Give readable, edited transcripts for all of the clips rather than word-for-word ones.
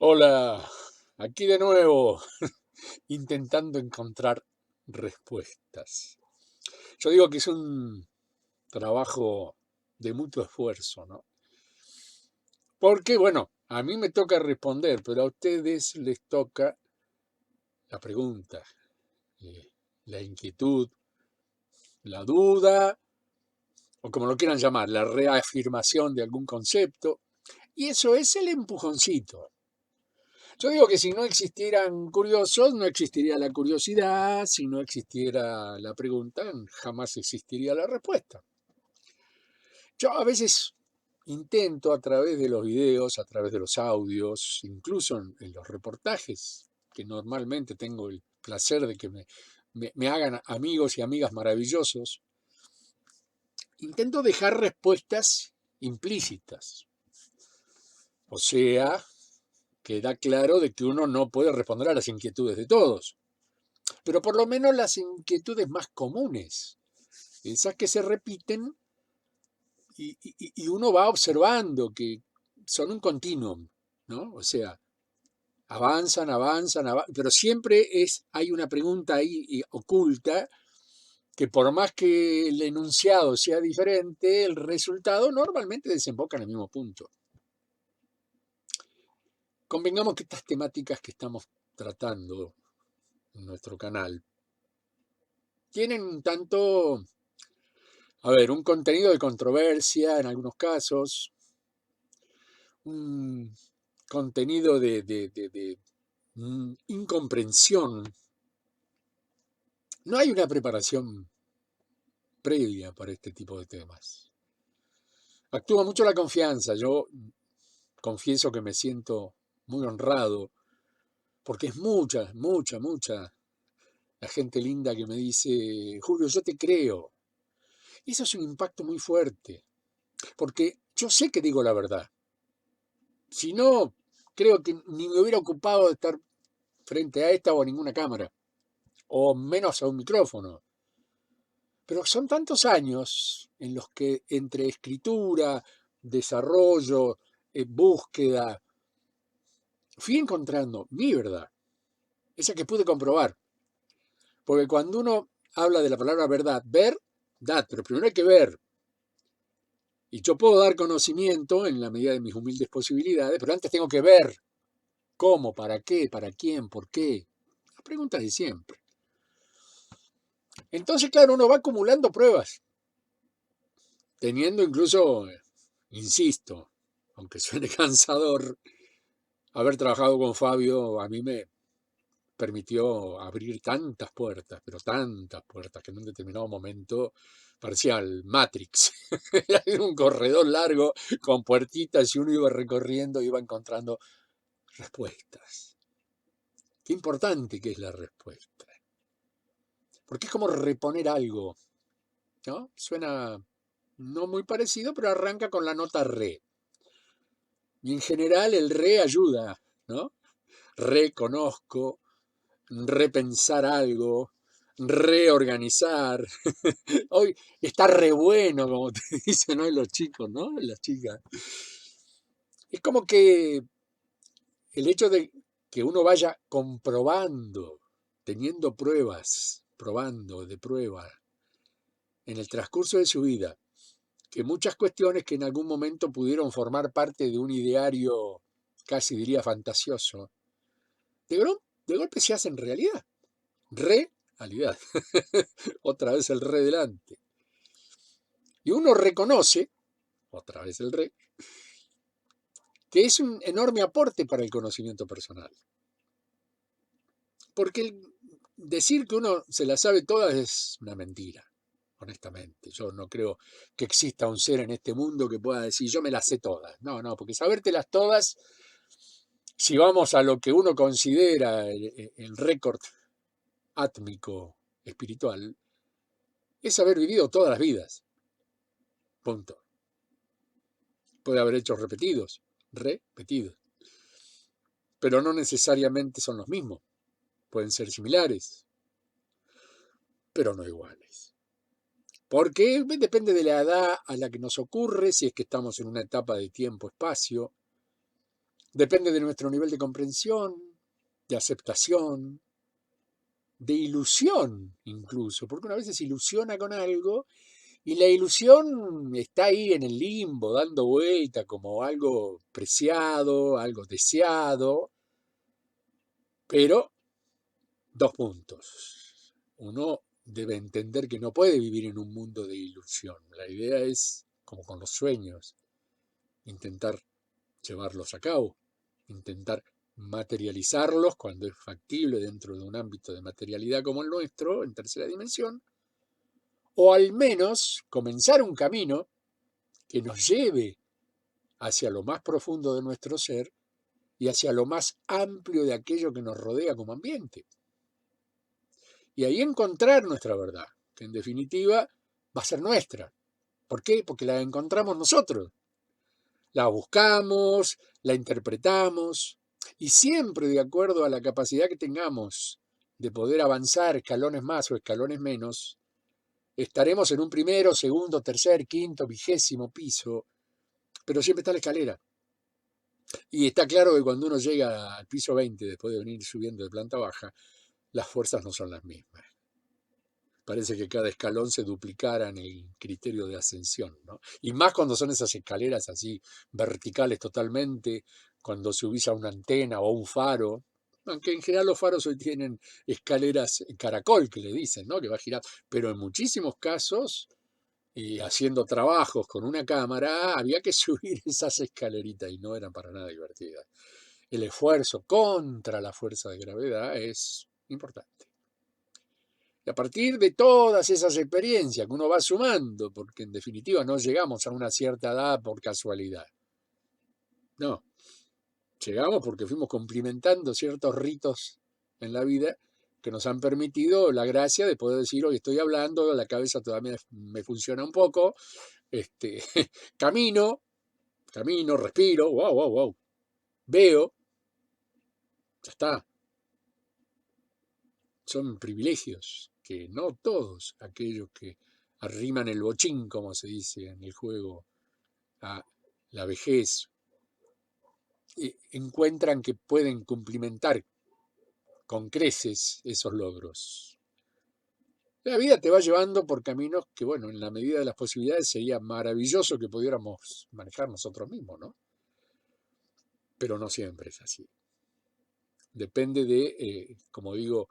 Hola, aquí de nuevo, intentando encontrar respuestas. Yo digo que es un trabajo de mutuo esfuerzo, ¿no? Porque, bueno, a mí me toca responder, pero a ustedes les toca la pregunta, eh, la inquietud, la duda, o como lo quieran llamar, la reafirmación de algún concepto. Y eso es el empujoncito. Yo digo que si no existieran curiosos, no existiría la curiosidad, si no existiera la pregunta, jamás existiría la respuesta. Yo a veces intento a través de los videos, a través de los audios, incluso en los reportajes, que normalmente tengo el placer de que me hagan amigos y amigas maravillosos, intento dejar respuestas implícitas. O sea, queda claro de que uno no puede responder a las inquietudes de todos, pero por lo menos las inquietudes más comunes, esas que se repiten y uno va observando que son un continuum, ¿no? O sea, avanzan, pero siempre hay una pregunta ahí oculta que por más que el enunciado sea diferente, el resultado normalmente desemboca en el mismo punto. Convengamos que estas temáticas que estamos tratando en nuestro canal tienen un tanto, a ver, un contenido de controversia en algunos casos, un contenido de incomprensión. No hay una preparación previa para este tipo de temas. Actúa mucho la confianza. Yo confieso que me siento muy honrado porque es mucha la gente linda que me dice, Julio, yo te creo. Y eso es un impacto muy fuerte, porque yo sé que digo la verdad. Si no, creo que ni me hubiera ocupado de estar frente a esta o a ninguna cámara, o menos a un micrófono. Pero son tantos años en los que entre escritura, desarrollo, búsqueda, fui encontrando mi verdad, esa que pude comprobar. Porque cuando uno habla de la palabra verdad, verdad, pero primero hay que ver. Y yo puedo dar conocimiento en la medida de mis humildes posibilidades, pero antes tengo que ver cómo, para qué, para quién, por qué. Las preguntas de siempre. Entonces, claro, uno va acumulando pruebas, teniendo incluso, insisto, aunque suene cansador, haber trabajado con Fabio a mí me permitió abrir tantas puertas, pero tantas puertas, que en un determinado momento parecía el Matrix. Era un corredor largo con puertitas y uno iba recorriendo y iba encontrando respuestas. Qué importante que es la respuesta. Porque es como reponer algo, ¿no? Suena no muy parecido, pero arranca con la nota re. Y en general el re ayuda, ¿no? Reconozco, repensar algo, reorganizar. Hoy está re bueno, como te dicen hoy los chicos, ¿no? Las chicas. Es como que el hecho de que uno vaya comprobando, teniendo pruebas, probando de prueba, en el transcurso de su vida, que muchas cuestiones que en algún momento pudieron formar parte de un ideario, casi diría fantasioso, de golpe se hacen realidad. Realidad. Otra vez el re delante. Y uno reconoce, otra vez el re, que es un enorme aporte para el conocimiento personal. Porque decir que uno se la sabe todas es una mentira, honestamente. Yo no creo que exista un ser en este mundo que pueda decir yo me las sé todas. No, no, porque sabértelas todas, si vamos a lo que uno considera el récord átmico espiritual, es haber vivido todas las vidas. Punto. Puede haber hechos repetidos, pero no necesariamente son los mismos. Pueden ser similares, pero no iguales. Porque depende de la edad a la que nos ocurre, si es que estamos en una etapa de tiempo-espacio, Depende de nuestro nivel de comprensión, de aceptación, de ilusión incluso, porque una vez se ilusiona con algo y la ilusión está ahí en el limbo, dando vuelta como algo preciado, algo deseado, pero dos puntos. Uno debe entender que no puede vivir en un mundo de ilusión. La idea es, como con los sueños, intentar llevarlos a cabo, intentar materializarlos cuando es factible dentro de un ámbito de materialidad como el nuestro, en tercera dimensión, o al menos comenzar un camino que nos lleve hacia lo más profundo de nuestro ser y hacia lo más amplio de aquello que nos rodea como ambiente. Y ahí encontrar nuestra verdad, que en definitiva va a ser nuestra. ¿Por qué? Porque la encontramos nosotros. La buscamos, la interpretamos y siempre de acuerdo a la capacidad que tengamos de poder avanzar escalones más o escalones menos, estaremos en un primero, segundo, tercer, quinto, 20º piso, pero siempre está la escalera. Y está claro que cuando uno llega al piso 20, después de venir subiendo de planta baja, las fuerzas no son las mismas. Parece que cada escalón se duplicara en el criterio de ascensión, ¿no? Y más cuando son esas escaleras así verticales totalmente, cuando subís a una antena o a un faro, aunque en general los faros hoy tienen escaleras caracol, que le dicen, ¿no? Que va a girar, pero en muchísimos casos, haciendo trabajos con una cámara, había que subir esas escaleritas y no eran para nada divertidas. El esfuerzo contra la fuerza de gravedad es importante. Y a partir de todas esas experiencias que uno va sumando, porque en definitiva no llegamos a una cierta edad por casualidad. No, llegamos porque fuimos cumplimentando ciertos ritos en la vida que nos han permitido la gracia de poder decir, hoy estoy hablando, la cabeza todavía me funciona un poco, camino, respiro, wow, veo, ya está. Son privilegios que no todos aquellos que arriman el bochín, como se dice en el juego, a la vejez, encuentran que pueden cumplimentar con creces esos logros. La vida te va llevando por caminos que, bueno, en la medida de las posibilidades sería maravilloso que pudiéramos manejar nosotros mismos, ¿no? Pero no siempre es así. Depende de, como digo,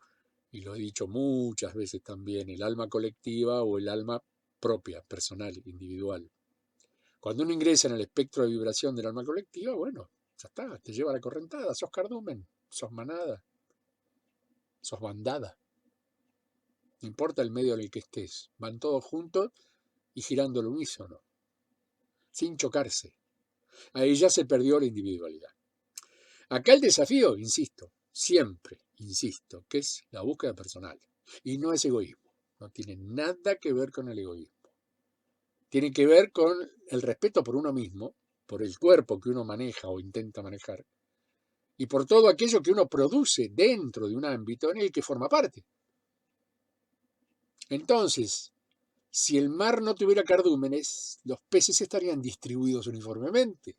y lo he dicho muchas veces también, el alma colectiva o el alma propia, personal, individual. Cuando uno ingresa en el espectro de vibración del alma colectiva, bueno, ya está, te lleva la correntada, sos cardumen, sos manada, sos bandada. No importa el medio en el que estés, van todos juntos y girando al unísono, sin chocarse. Ahí ya se perdió la individualidad. Acá el desafío, insisto, siempre insisto, que es la búsqueda personal. Y no es egoísmo, no tiene nada que ver con el egoísmo. Tiene que ver con el respeto por uno mismo, por el cuerpo que uno maneja o intenta manejar, y por todo aquello que uno produce dentro de un ámbito en el que forma parte. Entonces, si el mar no tuviera cardúmenes, los peces estarían distribuidos uniformemente,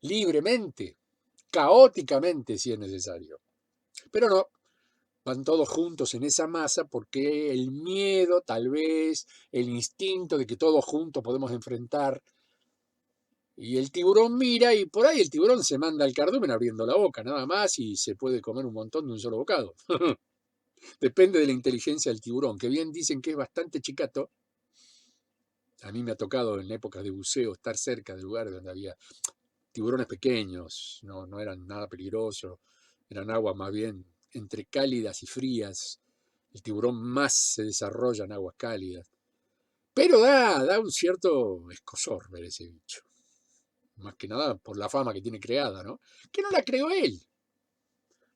libremente, caóticamente si es necesario. Pero no, van todos juntos en esa masa porque el miedo, tal vez, el instinto de que todos juntos podemos enfrentar. Y el tiburón mira y por ahí el tiburón se manda al cardumen abriendo la boca, nada más, y se puede comer un montón de un solo bocado. Depende de la inteligencia del tiburón, que bien dicen que es bastante chicato. A mí me ha tocado en épocas de buceo estar cerca de lugares donde había tiburones pequeños, no eran nada peligrosos, eran aguas más bien entre cálidas y frías. El tiburón más se desarrolla en aguas cálidas. Pero da un cierto escozor ver ese bicho. Más que nada por la fama que tiene creada, ¿no? Que no la creó él.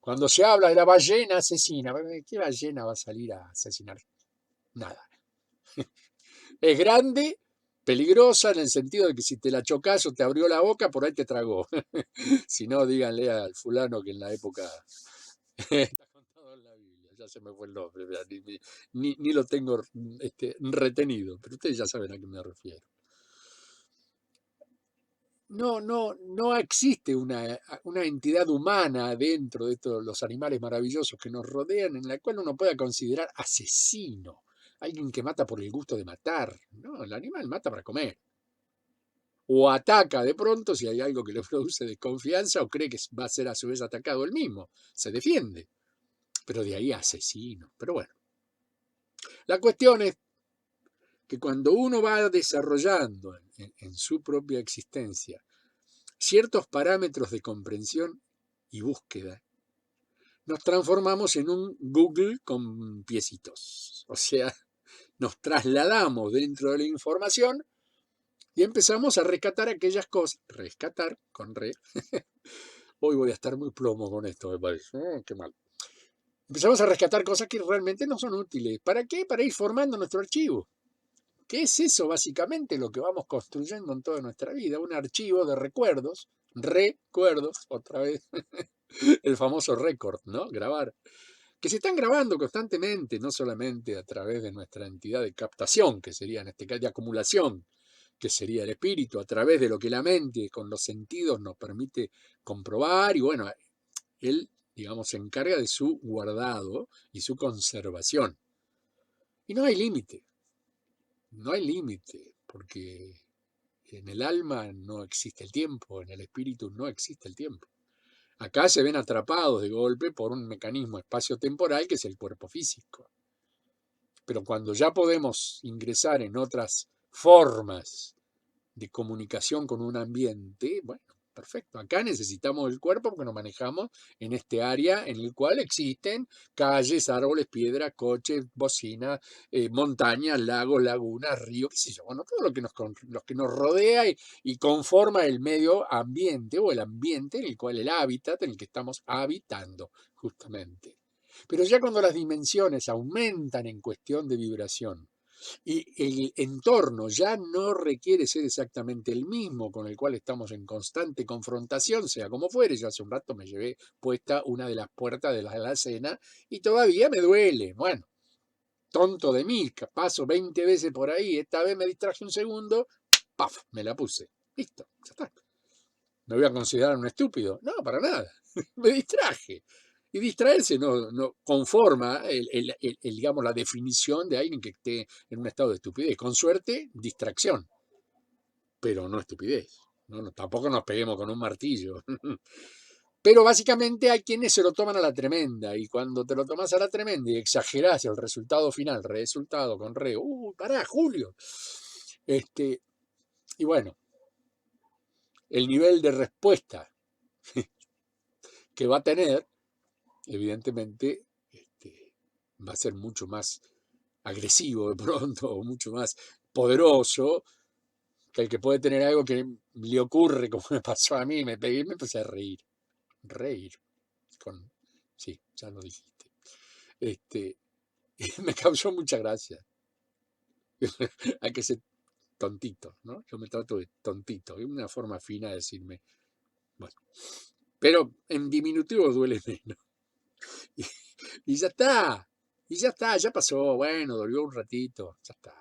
Cuando se habla de la ballena asesina, ¿qué ballena va a salir a asesinar? Nada. Es grande, peligrosa en el sentido de que si te la chocas o te abrió la boca, por ahí te tragó. Si no, díganle al fulano que en la época está contado en la Biblia, ya se me fue el nombre, ni lo tengo retenido, pero ustedes ya saben a qué me refiero. no existe una entidad humana dentro de todos los animales maravillosos que nos rodean en la cual uno pueda considerar asesino, alguien que mata por el gusto de matar. No, el animal mata para comer. O ataca de pronto si hay algo que le produce desconfianza o cree que va a ser a su vez atacado él mismo. Se defiende. Pero de ahí asesino. Pero bueno, la cuestión es que cuando uno va desarrollando en su propia existencia ciertos parámetros de comprensión y búsqueda, nos transformamos en un Google con piecitos. O sea, nos trasladamos dentro de la información y empezamos a rescatar aquellas cosas. Rescatar con re. Hoy voy a estar muy plomo con esto, me parece. Qué mal. Empezamos a rescatar cosas que realmente no son útiles. ¿Para qué? Para ir formando nuestro archivo. ¿Qué es eso básicamente lo que vamos construyendo en toda nuestra vida? Un archivo de recuerdos, otra vez, el famoso récord, ¿no? Grabar, que se están grabando constantemente, no solamente a través de nuestra entidad de captación, que sería en este caso de acumulación, que sería el espíritu, a través de lo que la mente con los sentidos nos permite comprobar, y bueno, él, digamos, se encarga de su guardado y su conservación. Y no hay límite. No hay límite, porque en el alma no existe el tiempo, en el espíritu no existe el tiempo. Acá se ven atrapados de golpe por un mecanismo espacio-temporal que es el cuerpo físico. Pero cuando ya podemos ingresar en otras formas de comunicación con un ambiente, bueno, perfecto. Acá necesitamos el cuerpo porque nos manejamos en este área en el cual existen calles, árboles, piedras, coches, bocinas, montañas, lagos, lagunas, ríos, qué sé yo. Bueno, todo lo que nos rodea y conforma el medio ambiente o el ambiente en el cual el hábitat en el que estamos habitando, justamente. Pero ya cuando las dimensiones aumentan en cuestión de vibración, y el entorno ya no requiere ser exactamente el mismo con el cual estamos en constante confrontación, sea como fuere. Yo hace un rato me llevé puesta una de las puertas de la alacena y todavía me duele. Bueno, tonto de mí, paso 20 veces por ahí, esta vez me distraje un segundo, ¡paf! Me la puse. Listo, ya está. ¿Me voy a considerar un estúpido? No, para nada. Me distraje. Y distraerse no conforma digamos, la definición de alguien que esté en un estado de estupidez. Con suerte, distracción, pero no estupidez. Tampoco nos peguemos con un martillo. Pero básicamente hay quienes se lo toman a la tremenda, y cuando te lo tomas a la tremenda y exagerás el resultado final, resultado con re, pará, Julio. Y bueno, el nivel de respuesta que va a tener, evidentemente, va a ser mucho más agresivo de pronto, o mucho más poderoso que el que puede tener algo que le ocurre, como me pasó a mí. Me pegué y me empecé a reír. Reír. Sí, ya lo dijiste. Y me causó mucha gracia. Hay que ser tontito, ¿no? Yo me trato de tontito. Es una forma fina de decirme. Bueno, pero en diminutivo duele menos. Y ya está. Y ya está, ya pasó. Bueno, dolió un ratito. Ya está.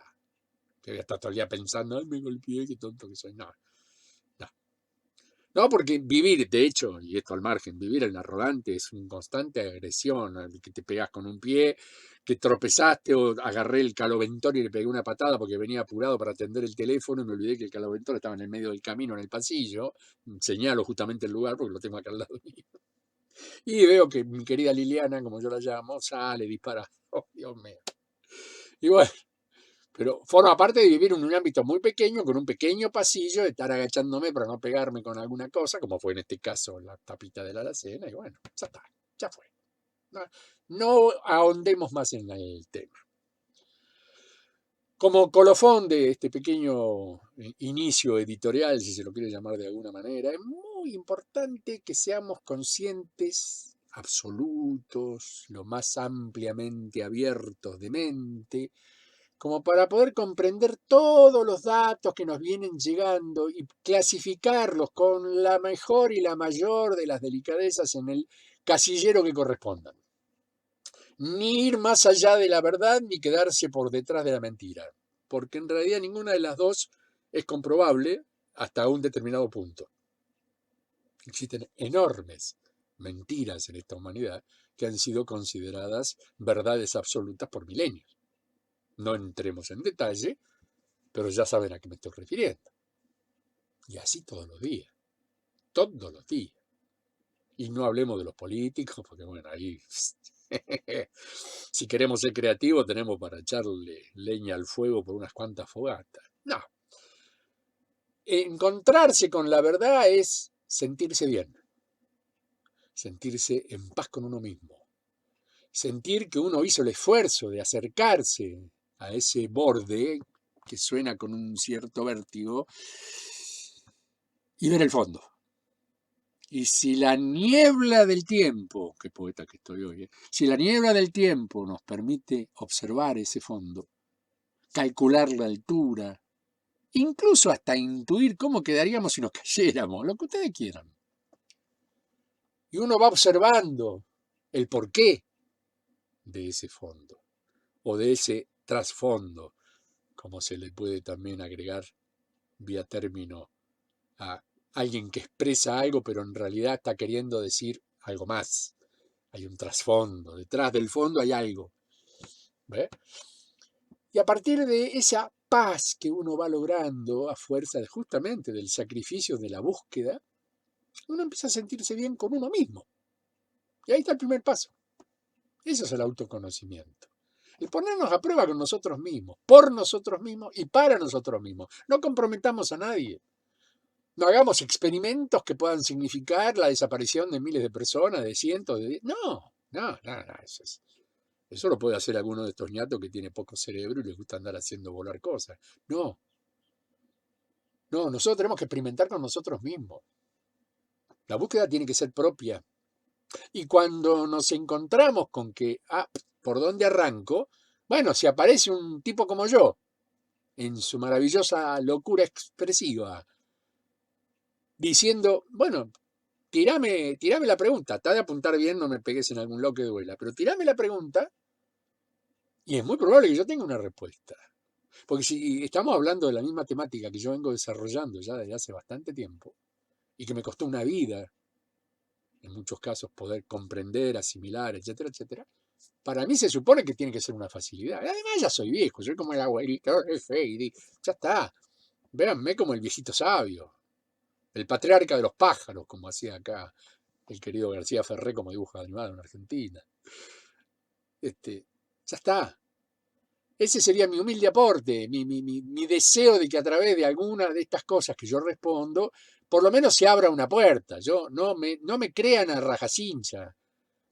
Que voy a estar todo el día pensando, ay, me golpeé, qué tonto que soy. No, no. No, porque vivir, de hecho, y esto al margen, vivir en la rodante es una constante agresión, que te pegas con un pie, que tropezaste o agarré el caloventor y le pegué una patada porque venía apurado para atender el teléfono y me olvidé que el caloventor estaba en el medio del camino, en el pasillo. Señalo justamente el lugar porque lo tengo acá al lado mío. Y veo que mi querida Liliana, como yo la llamo, sale, dispara. Oh, Dios mío. Y bueno, pero forma parte de vivir en un ámbito muy pequeño, con un pequeño pasillo, de estar agachándome para no pegarme con alguna cosa, como fue en este caso la tapita de la alacena, y bueno, ya está, ya fue. No ahondemos más en el tema. Como colofón de este pequeño inicio editorial, si se lo quiere llamar de alguna manera, es muy importante que seamos conscientes, absolutos, lo más ampliamente abiertos de mente, como para poder comprender todos los datos que nos vienen llegando y clasificarlos con la mejor y la mayor de las delicadezas en el casillero que correspondan. Ni ir más allá de la verdad ni quedarse por detrás de la mentira, porque en realidad ninguna de las dos es comprobable, hasta un determinado punto. Existen enormes mentiras en esta humanidad que han sido consideradas verdades absolutas por milenios. No entremos en detalle, pero ya saben a qué me estoy refiriendo. Y así todos los días, todos los días. Y no hablemos de los políticos, porque bueno, ahí si queremos ser creativos tenemos para echarle leña al fuego por unas cuantas fogatas. No. Encontrarse con la verdad es sentirse bien, sentirse en paz con uno mismo, sentir que uno hizo el esfuerzo de acercarse a ese borde que suena con un cierto vértigo y ver el fondo. Y si la niebla del tiempo, qué poeta que estoy hoy, si la niebla del tiempo nos permite observar ese fondo, calcular la altura, incluso hasta intuir cómo quedaríamos si nos cayéramos, lo que ustedes quieran. Y uno va observando el porqué de ese fondo o de ese trasfondo, como se le puede también agregar vía término a alguien que expresa algo pero en realidad está queriendo decir algo más. Hay un trasfondo, detrás del fondo hay algo. ¿Ve? Y a partir de esa paz que uno va logrando a fuerza justamente del sacrificio de la búsqueda, uno empieza a sentirse bien con uno mismo. Y ahí está el primer paso. Eso es el autoconocimiento. El ponernos a prueba con nosotros mismos, por nosotros mismos y para nosotros mismos. No comprometamos a nadie. No hagamos experimentos que puedan significar la desaparición de miles de personas, de cientos de... No. Eso lo puede hacer alguno de estos ñatos que tiene poco cerebro y les gusta andar haciendo volar cosas. No, nosotros tenemos que experimentar con nosotros mismos. La búsqueda tiene que ser propia. Y cuando nos encontramos con que, ¿por dónde arranco? Bueno, si aparece un tipo como yo, en su maravillosa locura expresiva, diciendo, bueno, tirame la pregunta, está de apuntar bien, no me pegues en algún loco que duela, pero tirame la pregunta y es muy probable que yo tenga una respuesta. Porque si estamos hablando de la misma temática que yo vengo desarrollando ya desde hace bastante tiempo y que me costó una vida, en muchos casos, poder comprender, asimilar, etcétera, etcétera, para mí se supone que tiene que ser una facilidad. Además ya soy viejo, soy como el abuelito, ya está. Véanme como el viejito sabio, el patriarca de los pájaros, como hacía acá el querido García Ferré como dibujo animado en Argentina. Ya está. Ese sería mi humilde aporte, mi deseo de que a través de alguna de estas cosas que yo respondo, por lo menos se abra una puerta. Yo no me crean a rajacincha,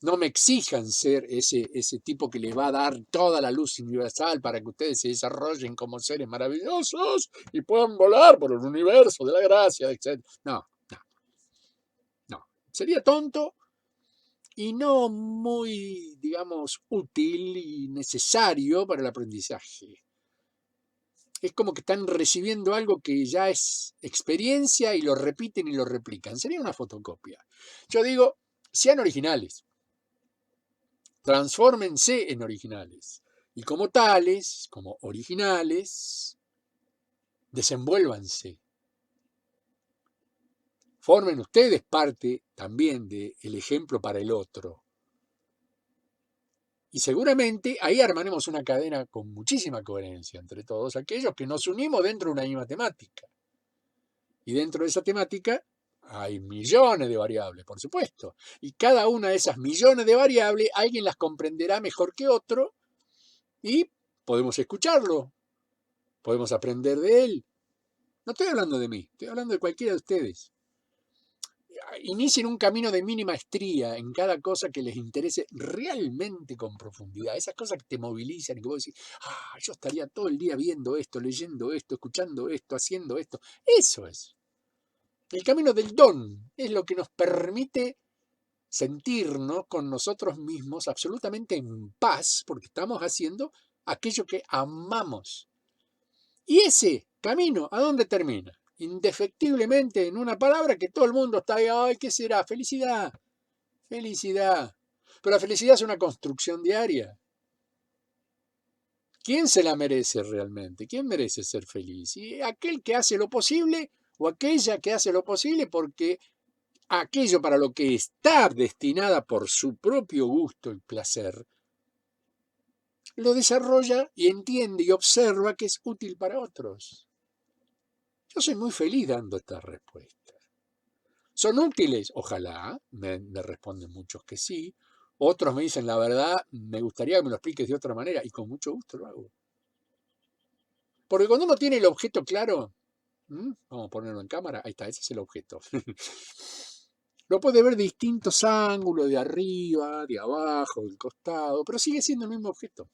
no me exijan ser ese tipo que les va a dar toda la luz universal para que ustedes se desarrollen como seres maravillosos y puedan volar por el universo de la gracia, etc. No. Sería tonto y no muy, digamos, útil y necesario para el aprendizaje. Es como que están recibiendo algo que ya es experiencia y lo repiten y lo replican. Sería una fotocopia. Yo digo, sean originales. Transfórmense en originales. Y como tales, como originales, desenvuélvanse. Formen ustedes parte también del ejemplo para el otro. Y seguramente ahí armaremos una cadena con muchísima coherencia entre todos aquellos que nos unimos dentro de una misma temática. Y dentro de esa temática hay millones de variables, por supuesto. Y cada una de esas millones de variables, alguien las comprenderá mejor que otro y podemos escucharlo, podemos aprender de él. No estoy hablando de mí, estoy hablando de cualquiera de ustedes. Inicien un camino de mínima maestría en cada cosa que les interese realmente con profundidad. Esas cosas que te movilizan y que vos decís, yo estaría todo el día viendo esto, leyendo esto, escuchando esto, haciendo esto. Eso es. El camino del don es lo que nos permite sentirnos con nosotros mismos absolutamente en paz porque estamos haciendo aquello que amamos. Y ese camino, ¿a dónde termina? Indefectiblemente en una palabra que todo el mundo está ahí, ay, ¿qué será? Felicidad, felicidad. Pero la felicidad es una construcción diaria. ¿Quién se la merece realmente? ¿Quién merece ser feliz? Y aquel que hace lo posible o aquella que hace lo posible porque aquello para lo que está destinada por su propio gusto y placer, lo desarrolla y entiende y observa que es útil para otros. Yo soy muy feliz dando estas respuestas. ¿Son útiles? Ojalá, me responden muchos que sí. Otros me dicen, la verdad, me gustaría que me lo expliques de otra manera, y con mucho gusto lo hago. Porque cuando uno tiene el objeto claro, vamos a ponerlo en cámara, ahí está, ese es el objeto. Lo puede ver de distintos ángulos, de arriba, de abajo, del costado, pero sigue siendo el mismo objeto.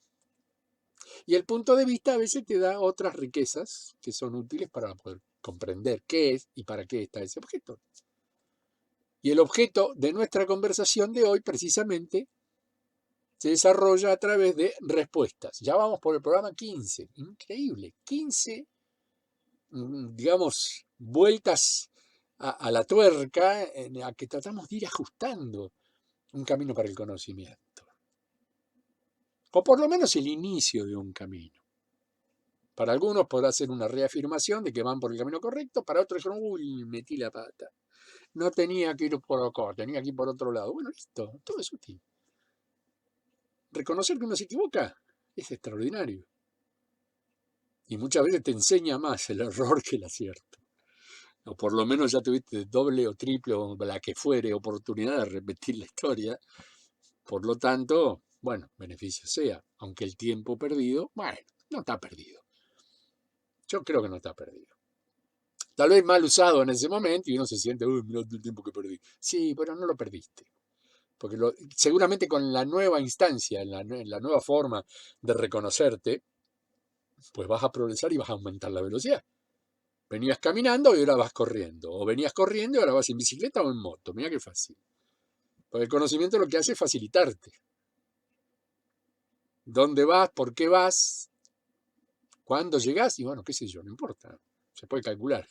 Y el punto de vista a veces te da otras riquezas que son útiles para poder comprender qué es y para qué está ese objeto. Y el objeto de nuestra conversación de hoy precisamente se desarrolla a través de respuestas. Ya vamos por el programa 15. Increíble. 15, digamos, vueltas a la tuerca en la que tratamos de ir ajustando un camino para el conocimiento. O por lo menos el inicio de un camino. Para algunos podrá ser una reafirmación de que van por el camino correcto, para otros dijeron, uy, metí la pata. No tenía que ir por acá, tenía que ir por otro lado. Bueno, listo, todo es útil. Reconocer que uno se equivoca es extraordinario. Y muchas veces te enseña más el error que el acierto. O por lo menos ya tuviste doble o triple o la que fuere oportunidad de repetir la historia. Por lo tanto, bueno, beneficio sea. Aunque el tiempo perdido, bueno, no está perdido. Yo creo que no está perdido. Tal vez mal usado en ese momento y uno se siente, uy, mirá el tiempo que perdí. Sí, pero no lo perdiste. Porque seguramente con la nueva instancia, en la nueva forma de reconocerte, pues vas a progresar y vas a aumentar la velocidad. Venías caminando y ahora vas corriendo. O venías corriendo y ahora vas en bicicleta o en moto. Mira qué fácil. Porque el conocimiento lo que hace es facilitarte. ¿Dónde vas? ¿Por qué vas? ¿Cuándo llegás? Y bueno, qué sé yo, no importa. Se puede calcular.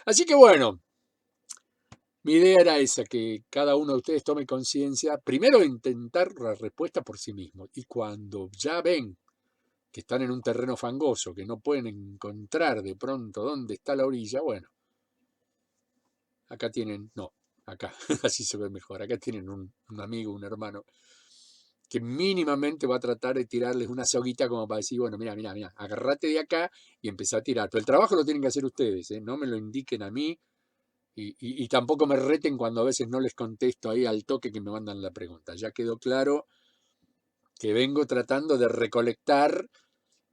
Así que bueno, mi idea era esa, que cada uno de ustedes tome conciencia, primero de intentar la respuesta por sí mismo. Y cuando ya ven que están en un terreno fangoso, que no pueden encontrar de pronto dónde está la orilla, bueno, acá tienen, no, acá, así se ve mejor, acá tienen un amigo, un hermano, que mínimamente va a tratar de tirarles una soguita como para decir, bueno, mira, agarrate de acá y empezá a tirar. Pero el trabajo lo tienen que hacer ustedes, no me lo indiquen a mí y tampoco me reten cuando a veces no les contesto ahí al toque que me mandan la pregunta. Ya quedó claro que vengo tratando de recolectar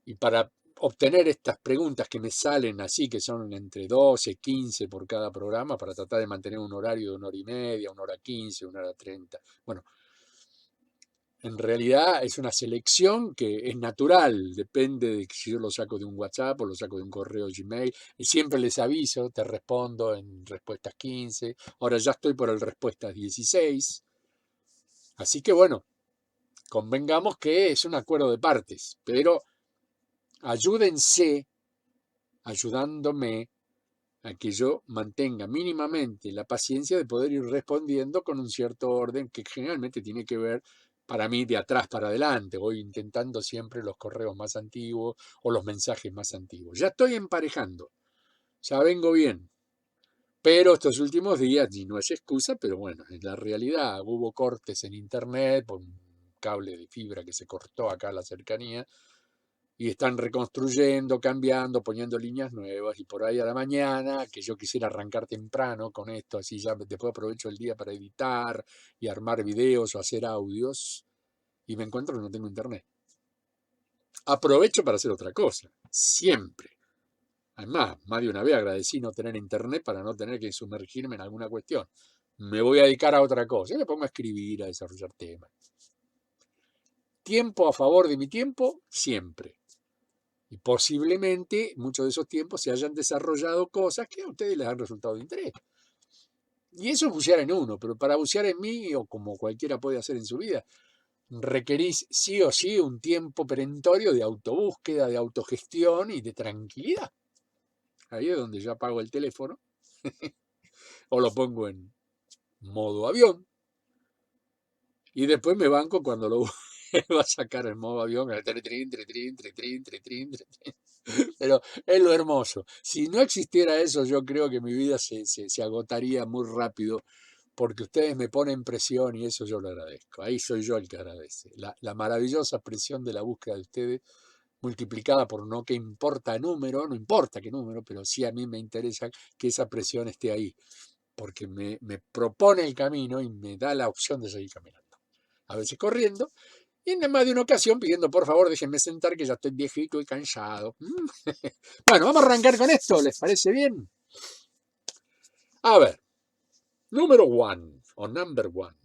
y para obtener estas preguntas que me salen así, que son entre 12, 15 por cada programa, para tratar de mantener un horario de 1 hora y media, 1 hora 15, 1 hora 30. Bueno, en realidad es una selección que es natural, depende de si yo lo saco de un WhatsApp o lo saco de un correo Gmail. Y siempre les aviso, te respondo en respuestas 15. Ahora ya estoy por el respuestas 16. Así que bueno, convengamos que es un acuerdo de partes, pero ayúdense ayudándome a que yo mantenga mínimamente la paciencia de poder ir respondiendo con un cierto orden que generalmente tiene que ver para mí de atrás para adelante. Voy intentando siempre los correos más antiguos o los mensajes más antiguos. Ya estoy emparejando, ya vengo bien. Pero estos últimos días, y no es excusa, pero bueno, en la realidad hubo cortes en internet por un cable de fibra que se cortó acá a la cercanía y están reconstruyendo, cambiando, poniendo líneas nuevas y por ahí a la mañana, que yo quisiera arrancar temprano con esto, así ya después aprovecho el día para editar y armar videos o hacer audios y me encuentro que no tengo internet. Aprovecho para hacer otra cosa, siempre. Además, más de una vez agradecí no tener internet para no tener que sumergirme en alguna cuestión. Me voy a dedicar a otra cosa y me pongo a escribir, a desarrollar temas. Tiempo a favor de mi tiempo, siempre. Y posiblemente muchos de esos tiempos se hayan desarrollado cosas que a ustedes les han resultado de interés. Y eso es bucear en uno, pero para bucear en mí, o como cualquiera puede hacer en su vida, requerís sí o sí un tiempo perentorio de autobúsqueda, de autogestión y de tranquilidad. Ahí es donde yo apago el teléfono o lo pongo en modo avión y después me banco cuando lo va a sacar en modo avión. Pero es lo hermoso. Si no existiera eso, yo creo que mi vida se agotaría muy rápido, porque ustedes me ponen presión y eso yo lo agradezco. Ahí soy yo el que agradece. La maravillosa presión de la búsqueda de ustedes, multiplicada por no que importa número, no importa qué número, pero sí a mí me interesa que esa presión esté ahí, porque me propone el camino y me da la opción de seguir caminando. A veces corriendo, y en más de una ocasión pidiendo por favor déjenme sentar que ya estoy viejito y cansado. Bueno, vamos a arrancar con esto, ¿les parece bien? A ver, número one o number one.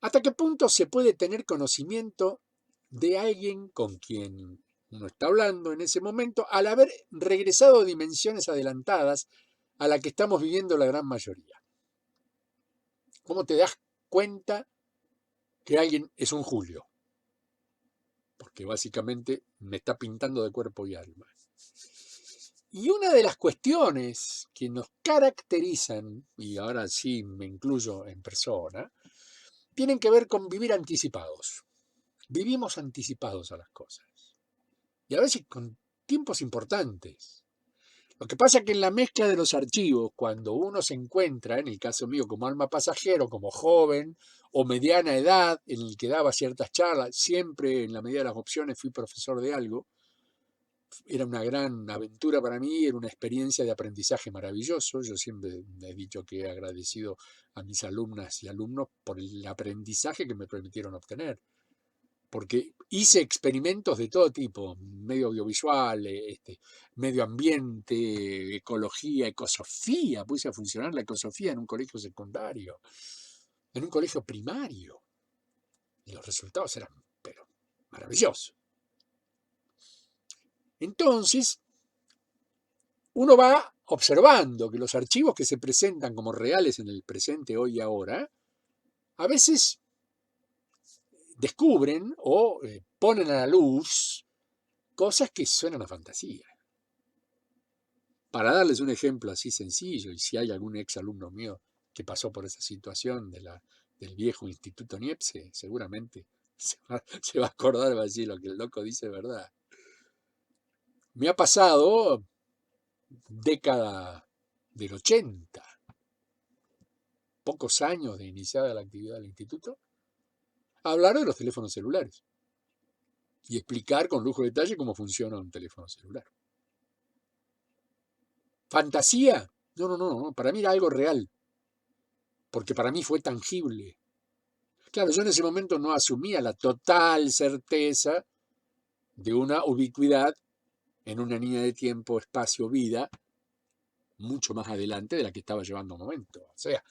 ¿Hasta qué punto se puede tener conocimiento de alguien con quien uno está hablando en ese momento al haber regresado a dimensiones adelantadas a la que estamos viviendo la gran mayoría? ¿Cómo te das cuenta que alguien es un Julio? Porque básicamente me está pintando de cuerpo y alma. Y una de las cuestiones que nos caracterizan, y ahora sí me incluyo en persona, tienen que ver con vivir anticipados. Vivimos anticipados a las cosas. Y a veces con tiempos importantes. Lo que pasa es que en la mezcla de los archivos, cuando uno se encuentra, en el caso mío como alma pasajero, como joven o mediana edad, en el que daba ciertas charlas, siempre en la medida de las opciones fui profesor de algo, era una gran aventura para mí, era una experiencia de aprendizaje maravilloso. Yo siempre he dicho que he agradecido a mis alumnas y alumnos por el aprendizaje que me permitieron obtener, porque hice experimentos de todo tipo, medio audiovisual, medio ambiente, ecología, ecosofía, puse a funcionar la ecosofía en un colegio secundario, en un colegio primario, y los resultados eran, pero, maravillosos. Entonces, uno va observando que los archivos que se presentan como reales en el presente hoy y ahora, a veces descubren o ponen a la luz cosas que suenan a fantasía. Para darles un ejemplo así sencillo, y si hay algún ex alumno mío que pasó por esa situación del viejo Instituto Niepce, seguramente se va a acordar, va a decir lo que el loco dice, ¿verdad? Me ha pasado década del 80, pocos años de iniciada la actividad del instituto, hablar de los teléfonos celulares y explicar con lujo de detalle cómo funciona un teléfono celular. ¿Fantasía? No, para mí era algo real, porque para mí fue tangible. Claro, yo en ese momento no asumía la total certeza de una ubicuidad en una línea de tiempo, espacio, vida, mucho más adelante de la que estaba llevando un momento. O sea,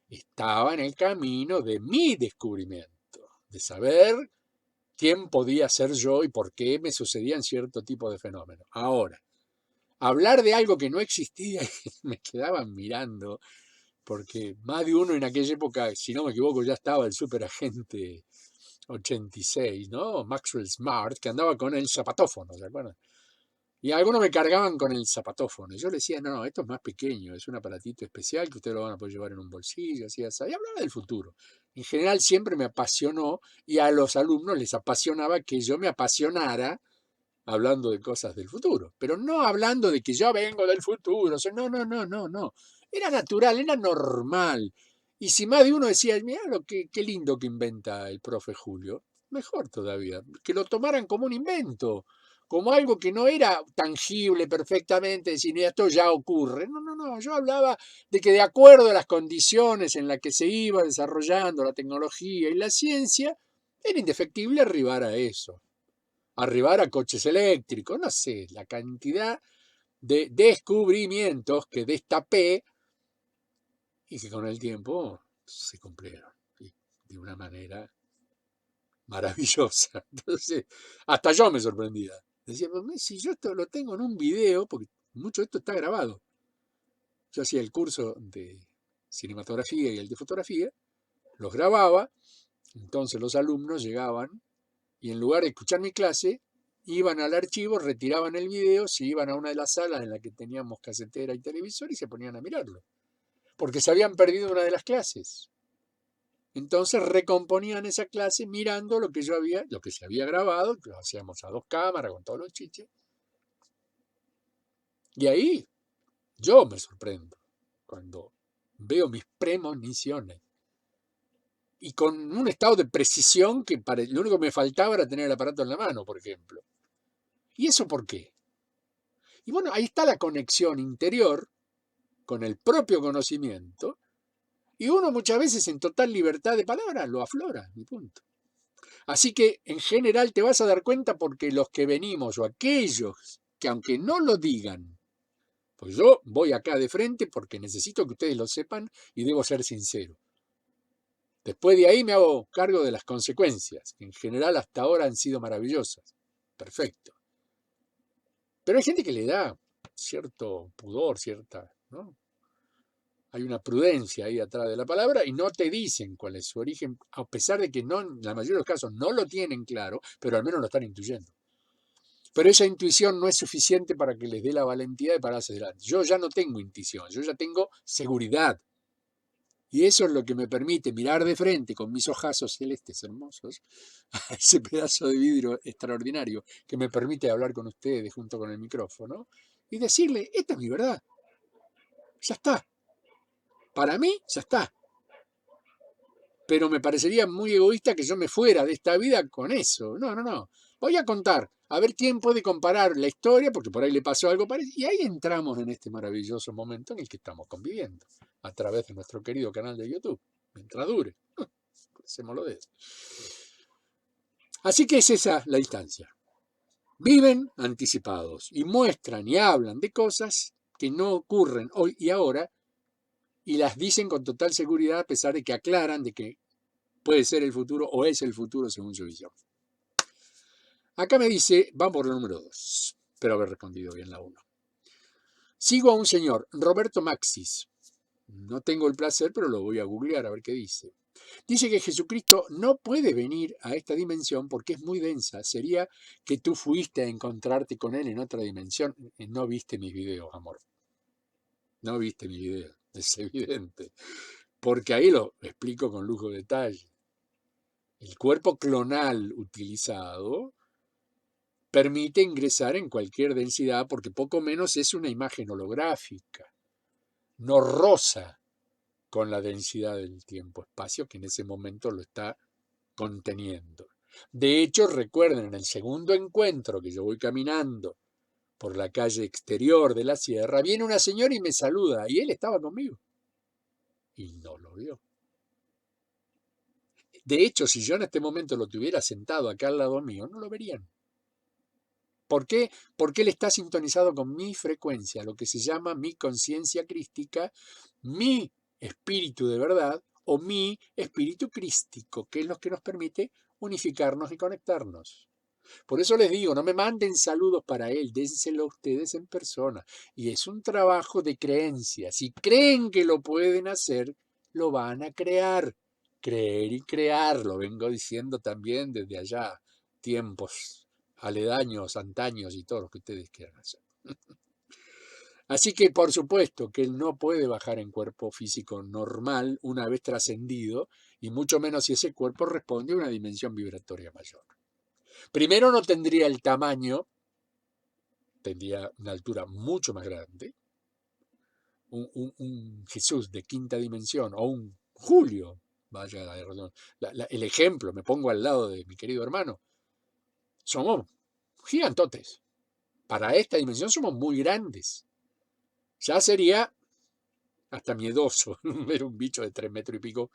estaba en el camino de mi descubrimiento, de saber quién podía ser yo y por qué me sucedían cierto tipo de fenómenos. Ahora, hablar de algo que no existía y me quedaban mirando, porque más de uno en aquella época, si no me equivoco, ya estaba el superagente 86, ¿no? Maxwell Smart, que andaba con el zapatófono, ¿se acuerdan? Y algunos me cargaban con el zapatófono. Y yo le decía, no, esto es más pequeño, es un aparatito especial que ustedes lo van a poder llevar en un bolsillo, así, así. Y hablaba del futuro. En general siempre me apasionó y a los alumnos les apasionaba que yo me apasionara hablando de cosas del futuro. Pero no hablando de que yo vengo del futuro. O sea, no. Era natural, era normal. Y si más de uno decía, mira qué lindo que inventa el profe Julio, mejor todavía, que lo tomaran como un invento, como algo que no era tangible perfectamente, decir, mira, esto ya ocurre. No, yo hablaba de que de acuerdo a las condiciones en las que se iba desarrollando la tecnología y la ciencia, era indefectible arribar a eso, arribar a coches eléctricos, no sé, la cantidad de descubrimientos que destapé y que con el tiempo se cumplieron de una manera maravillosa. Entonces, hasta yo me sorprendía. Decía, pues, si yo esto lo tengo en un video, porque mucho de esto está grabado. Yo hacía el curso de cinematografía y el de fotografía, los grababa, entonces los alumnos llegaban y en lugar de escuchar mi clase, iban al archivo, retiraban el video, se iban a una de las salas en la que teníamos casetera y televisor y se ponían a mirarlo, porque se habían perdido una de las clases. Entonces recomponían esa clase mirando lo que se había grabado, que lo hacíamos a 2 cámaras con todos los chiches, Y ahí yo me sorprendo cuando veo mis premoniciones. Y con un estado de precisión que lo único que me faltaba era tener el aparato en la mano, por ejemplo. ¿Y eso por qué? Y bueno, ahí está la conexión interior con el propio conocimiento, y uno muchas veces en total libertad de palabra lo aflora, mi punto. Así que en general te vas a dar cuenta porque los que venimos o aquellos que aunque no lo digan, pues yo voy acá de frente porque necesito que ustedes lo sepan y debo ser sincero. Después de ahí me hago cargo de las consecuencias, que en general hasta ahora han sido maravillosas. Perfecto. Pero hay gente que le da cierto pudor, cierta, ¿no? Hay una prudencia ahí atrás de la palabra y no te dicen cuál es su origen, a pesar de que no, en la mayoría de los casos no lo tienen claro, pero al menos lo están intuyendo. Pero esa intuición no es suficiente para que les dé la valentía de pararse delante. Yo ya no tengo intuición, yo ya tengo seguridad. Y eso es lo que me permite mirar de frente con mis ojazos celestes hermosos a ese pedazo de vidrio extraordinario que me permite hablar con ustedes junto con el micrófono y decirle, esta es mi verdad. Ya está. Para mí, ya está. Pero me parecería muy egoísta que yo me fuera de esta vida con eso. No, no, no. Voy a contar, a ver quién puede comparar la historia, porque por ahí le pasó algo parecido. Y ahí entramos en este maravilloso momento en el que estamos conviviendo, a través de nuestro querido canal de YouTube, mientras dure. Hacémoslo de eso. Así que es esa la distancia. Viven anticipados y muestran y hablan de cosas que no ocurren hoy y ahora, y las dicen con total seguridad a pesar de que aclaran de que puede ser el futuro o es el futuro según su visión. Acá me dice, vamos por el número 2, espero haber respondido bien la 1. Sigo a un señor, Roberto Maxis. No tengo el placer, pero lo voy a googlear a ver qué dice. Dice que Jesucristo no puede venir a esta dimensión porque es muy densa. Sería que tú fuiste a encontrarte con él en otra dimensión. No viste mis videos, amor. No viste mis videos, es evidente. Porque ahí lo explico con lujo de detalle. El cuerpo clonal utilizado permite ingresar en cualquier densidad porque poco menos es una imagen holográfica. No roza con la densidad del tiempo-espacio que en ese momento lo está conteniendo. De hecho, recuerden, en el segundo encuentro que yo voy caminando por la calle exterior de la sierra, viene una señora y me saluda, y él estaba conmigo. Y no lo vio. De hecho, si yo en este momento lo tuviera sentado acá al lado mío, no lo verían. ¿Por qué? Porque él está sintonizado con mi frecuencia, lo que se llama mi conciencia crística, mi espíritu de verdad o mi espíritu crístico, que es lo que nos permite unificarnos y conectarnos. Por eso les digo, no me manden saludos para él, dénselo ustedes en persona. Y es un trabajo de creencia. Si creen que lo pueden hacer, lo van a crear. Creer y crear, lo vengo diciendo también desde allá, tiempos aledaños, antaños y todo lo que ustedes quieran hacer. Así que por supuesto que él no puede bajar en cuerpo físico normal una vez trascendido, y mucho menos si ese cuerpo responde a una dimensión vibratoria mayor. Primero no tendría el tamaño, tendría una altura mucho más grande. Un Jesús de quinta dimensión o un Julio, vaya el ejemplo, me pongo al lado de mi querido hermano, somos gigantotes. Para esta dimensión somos muy grandes. Ya sería hasta miedoso ver un bicho de 3 metros y pico,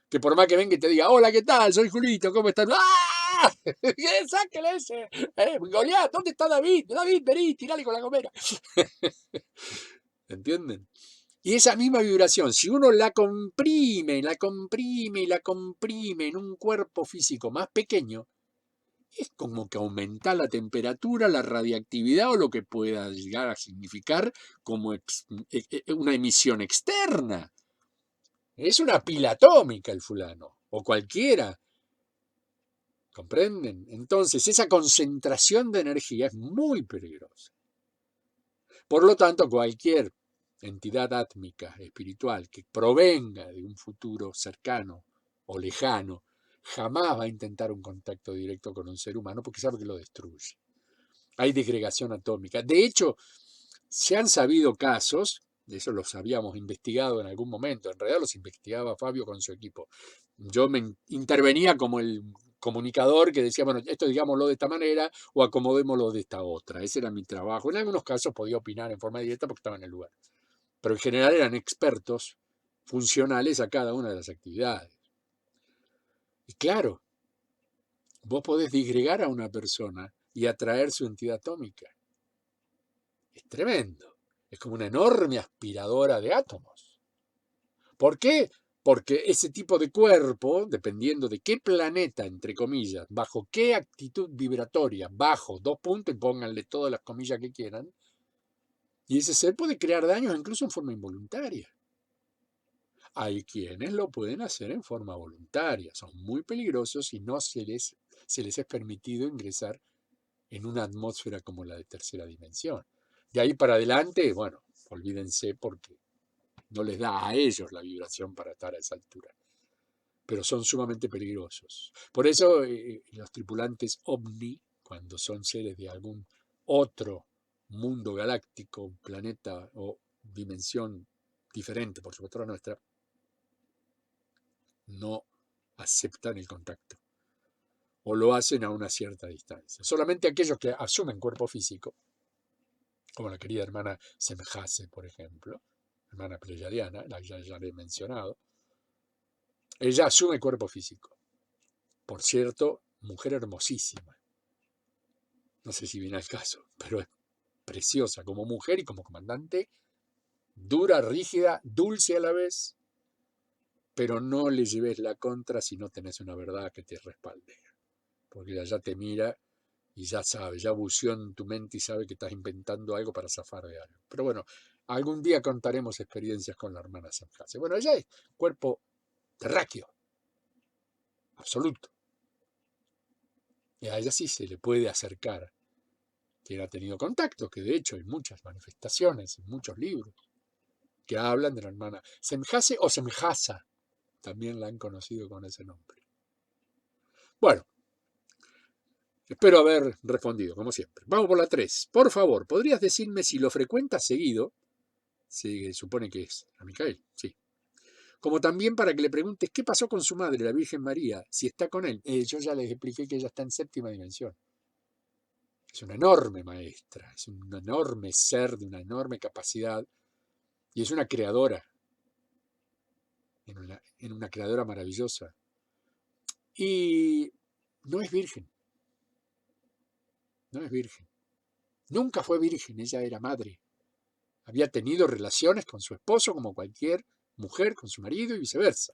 que por más que venga y te diga, hola, ¿qué tal? Soy Julito, ¿cómo estás? ¡Ah! ¡Sáquele ese! Goliat, ¿dónde está David? David, vení, tirale con la gomera. ¿Entienden? Y esa misma vibración, si uno la comprime, la comprime y la comprime en un cuerpo físico más pequeño, es como que aumenta la temperatura, la radiactividad o lo que pueda llegar a significar como una emisión externa. Es una pila atómica el fulano, o cualquiera. ¿Comprenden? Entonces, esa concentración de energía es muy peligrosa. Por lo tanto, cualquier entidad átmica, espiritual, que provenga de un futuro cercano o lejano, jamás va a intentar un contacto directo con un ser humano porque sabe que lo destruye. Hay disgregación atómica. De hecho, Se han sabido casos, de eso los habíamos investigado en algún momento, en realidad los investigaba Fabio con su equipo. Yo me intervenía como el comunicador que decía, bueno, esto digámoslo de esta manera o acomodémoslo de esta otra. Ese era mi trabajo. En algunos casos podía opinar en forma directa porque estaba en el lugar. Pero en general eran expertos funcionales a cada una de las actividades. Y claro, vos podés disgregar a una persona y atraer su entidad atómica. Es tremendo. Es como una enorme aspiradora de átomos. ¿Por qué? Porque ese tipo de cuerpo, dependiendo de qué planeta, entre comillas, bajo qué actitud vibratoria, bajo 2 puntos, y pónganle todas las comillas que quieran, y ese ser puede crear daños incluso en forma involuntaria. Hay quienes lo pueden hacer en forma voluntaria, son muy peligrosos y no se les es permitido ingresar en una atmósfera como la de tercera dimensión. De ahí para adelante, bueno, olvídense porque no les da a ellos la vibración para estar a esa altura. Pero son sumamente peligrosos. Por eso los tripulantes ovni, cuando son seres de algún otro mundo galáctico, planeta o dimensión diferente, por supuesto la nuestra, no aceptan el contacto o lo hacen a una cierta distancia. Solamente aquellos que asumen cuerpo físico, como la querida hermana Semjase, por ejemplo, hermana pleyadiana, la que ya le he mencionado, ella asume cuerpo físico. Por cierto, mujer hermosísima. No sé si viene al caso, pero es preciosa como mujer y como comandante, dura, rígida, dulce a la vez, pero no le lleves la contra si no tenés una verdad que te respalde. Porque ella ya te mira y ya sabe, ya buceó en tu mente y sabe que estás inventando algo para zafar de algo. Pero bueno, algún día contaremos experiencias con la hermana Sanjase. Bueno, ella es cuerpo terráqueo, absoluto. Y a ella sí se le puede acercar, quien ha tenido contacto, que de hecho hay muchas manifestaciones, en muchos libros, que hablan de la hermana Semjase o Semjasa, también la han conocido con ese nombre. Bueno, espero haber respondido, como siempre. Vamos por la 3. Por favor, ¿podrías decirme si lo frecuentas seguido? Se supone que es a Micael, sí. Como también para que le preguntes qué pasó con su madre, la Virgen María, si está con él. Yo ya les expliqué que ella está en séptima dimensión. Es una enorme maestra, es un enorme ser de una enorme capacidad y es una creadora, en una creadora maravillosa. Y no es virgen, no es virgen. Nunca fue virgen, ella era madre. Había tenido relaciones con su esposo como cualquier mujer con su marido y viceversa.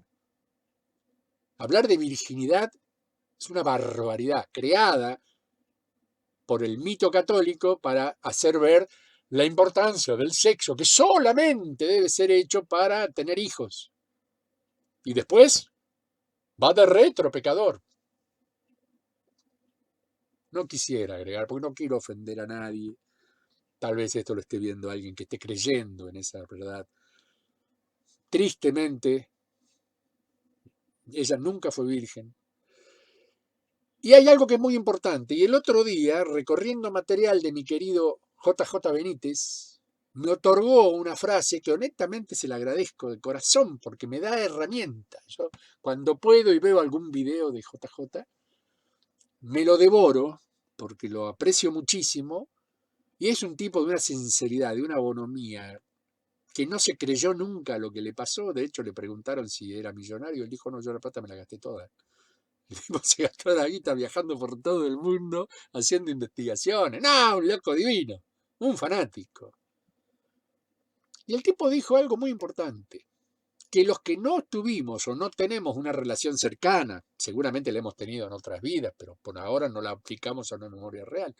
Hablar de virginidad es una barbaridad creada por el mito católico para hacer ver la importancia del sexo, que solamente debe ser hecho para tener hijos. Y después va de retro, pecador. No quisiera agregar, porque no quiero ofender a nadie. Tal vez esto lo esté viendo alguien que esté creyendo en esa verdad. Tristemente, ella nunca fue virgen. Y hay algo que es muy importante. Y el otro día, recorriendo material de mi querido JJ Benítez, me otorgó una frase que honestamente se la agradezco de corazón porque me da herramientas. Yo, cuando puedo y veo algún video de JJ, me lo devoro porque lo aprecio muchísimo y es un tipo de una sinceridad, de una bonomía, que no se creyó nunca lo que le pasó. De hecho, le preguntaron si era millonario. Él dijo, no, yo la plata me la gasté toda. El tipo se gastó la guita viajando por todo el mundo haciendo investigaciones. No, un loco divino, un fanático. Y el tipo dijo algo muy importante, que los que no tuvimos o no tenemos una relación cercana, seguramente la hemos tenido en otras vidas, pero por ahora no la aplicamos a una memoria real,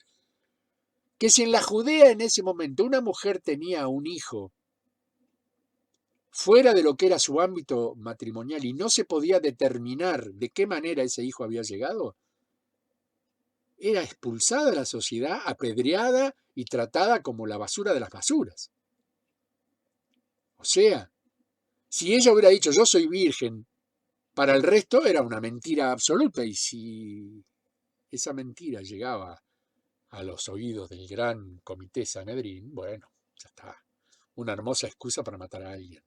que si en la Judea en ese momento una mujer tenía un hijo fuera de lo que era su ámbito matrimonial y no se podía determinar de qué manera ese hijo había llegado, era expulsada de la sociedad, apedreada y tratada como la basura de las basuras. O sea, si ella hubiera dicho yo soy virgen, para el resto era una mentira absoluta. Y si esa mentira llegaba a los oídos del gran comité Sanedrín, bueno, Ya está. Una hermosa excusa para matar a alguien.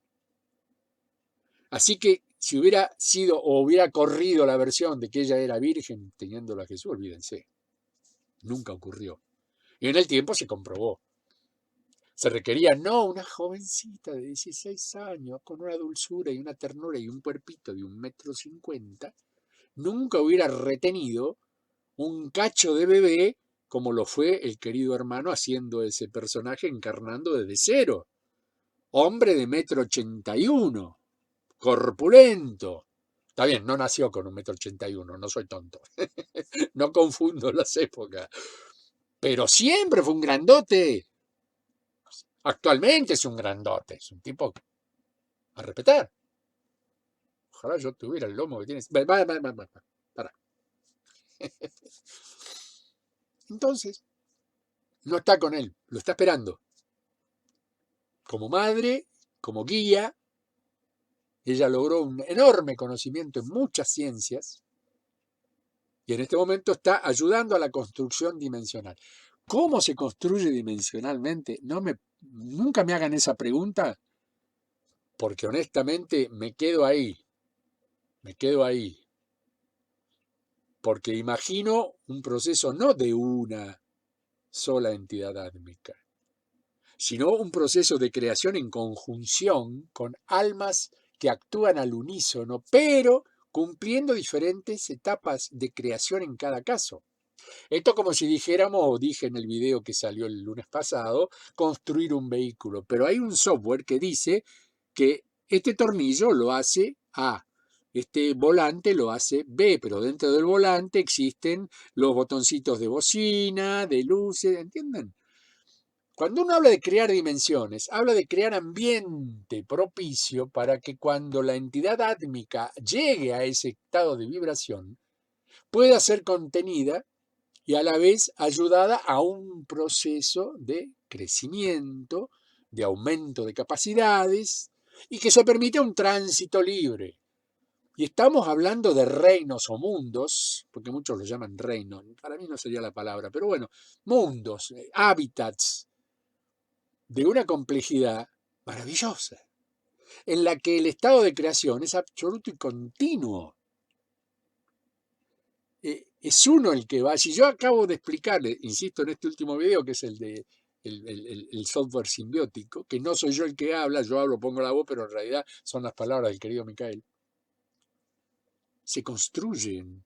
Así que si hubiera sido o hubiera corrido la versión de que ella era virgen teniéndola a Jesús, olvídense. Nunca ocurrió. Y en el tiempo se comprobó. Se requería no una jovencita de 16 años con una dulzura y una ternura y un cuerpito de 1,50 m. Nunca hubiera retenido un cacho de bebé como lo fue el querido hermano haciendo ese personaje encarnando desde cero. Hombre de 1,81 m, corpulento. Está bien, no nació con 1,81 m, no soy tonto. No confundo las épocas. Pero siempre fue un grandote. Actualmente es un grandote, es un tipo a respetar. Ojalá yo tuviera el lomo que tienes. Para. Entonces, no está con él, lo está esperando. Como madre, como guía, ella logró un enorme conocimiento en muchas ciencias y en este momento está ayudando a la construcción dimensional. ¿Cómo se construye dimensionalmente? Nunca me hagan esa pregunta, porque honestamente me quedo ahí. Porque imagino un proceso no de una sola entidad átmica, sino un proceso de creación en conjunción con almas que actúan al unísono, pero cumpliendo diferentes etapas de creación en cada caso. Esto como si dijéramos, o dije en el video que salió el lunes pasado, construir un vehículo, pero hay un software que dice que este tornillo lo hace A, este volante lo hace B, pero dentro del volante existen los botoncitos de bocina, de luces, ¿entienden? Cuando uno habla de crear dimensiones, habla de crear ambiente propicio para que cuando la entidad átmica llegue a ese estado de vibración, pueda ser contenida y a la vez ayudada a un proceso de crecimiento, de aumento de capacidades y que se permita un tránsito libre. Y estamos hablando de reinos o mundos, porque muchos lo llaman reinos, para mí no sería la palabra, pero bueno, mundos, hábitats de una complejidad maravillosa, en la que el estado de creación es absoluto y continuo. Es uno el que va. Si yo acabo de explicarle, insisto en este último video, que es el de el software simbiótico, que no soy yo el que habla, yo hablo, pongo la voz, pero en realidad son las palabras del querido Micael, se construyen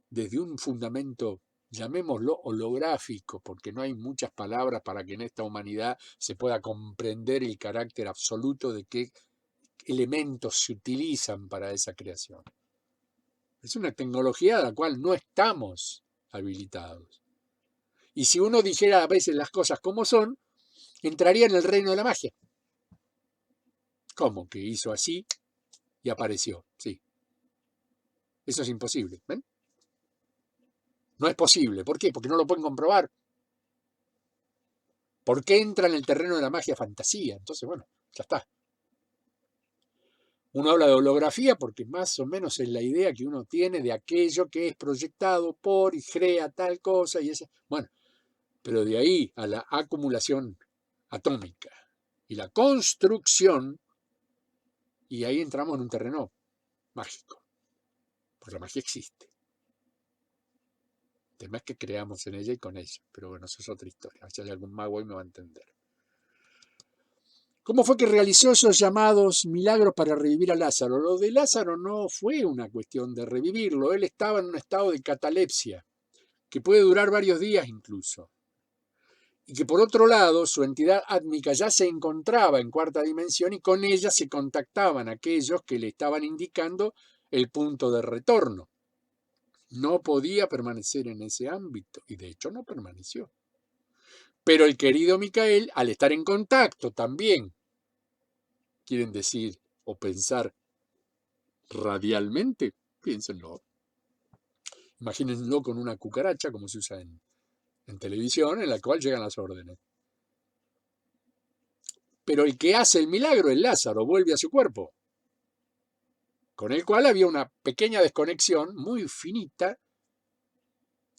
desde un fundamento, llamémoslo holográfico, porque no hay muchas palabras para que en esta humanidad se pueda comprender el carácter absoluto de qué elementos se utilizan para esa creación. Es una tecnología a la cual no estamos habilitados. Y si uno dijera a veces las cosas como son, entraría en el reino de la magia. ¿Cómo? Que hizo así y apareció. Sí. Eso es imposible. ¿Ven? No es posible. ¿Por qué? Porque no lo pueden comprobar. ¿Por qué entra en el terreno de la magia fantasía? Entonces, bueno, ya está. Uno habla de holografía porque más o menos es la idea que uno tiene de aquello que es proyectado por y crea tal cosa y esa. Bueno, pero de ahí a la acumulación atómica y la construcción, y ahí entramos en un terreno mágico, porque la magia existe. El tema es que creamos en ella y con ella, pero bueno, eso es otra historia. Si hay algún mago ahí me va a entender. ¿Cómo fue que realizó esos llamados milagros para revivir a Lázaro? Lo de Lázaro no fue una cuestión de revivirlo, él estaba en un estado de catalepsia, que puede durar varios días incluso. Y que por otro lado, su entidad átmica ya se encontraba en cuarta dimensión y con ella se contactaban aquellos que le estaban indicando el punto de retorno. No podía permanecer en ese ámbito y de hecho no permaneció. Pero el querido Micael, al estar en contacto también, quieren decir o pensar radialmente, piénsenlo. Imagínenlo con una cucaracha, como se usa en televisión, en la cual llegan las órdenes. Pero el que hace el milagro es Lázaro, vuelve a su cuerpo, con el cual había una pequeña desconexión muy finita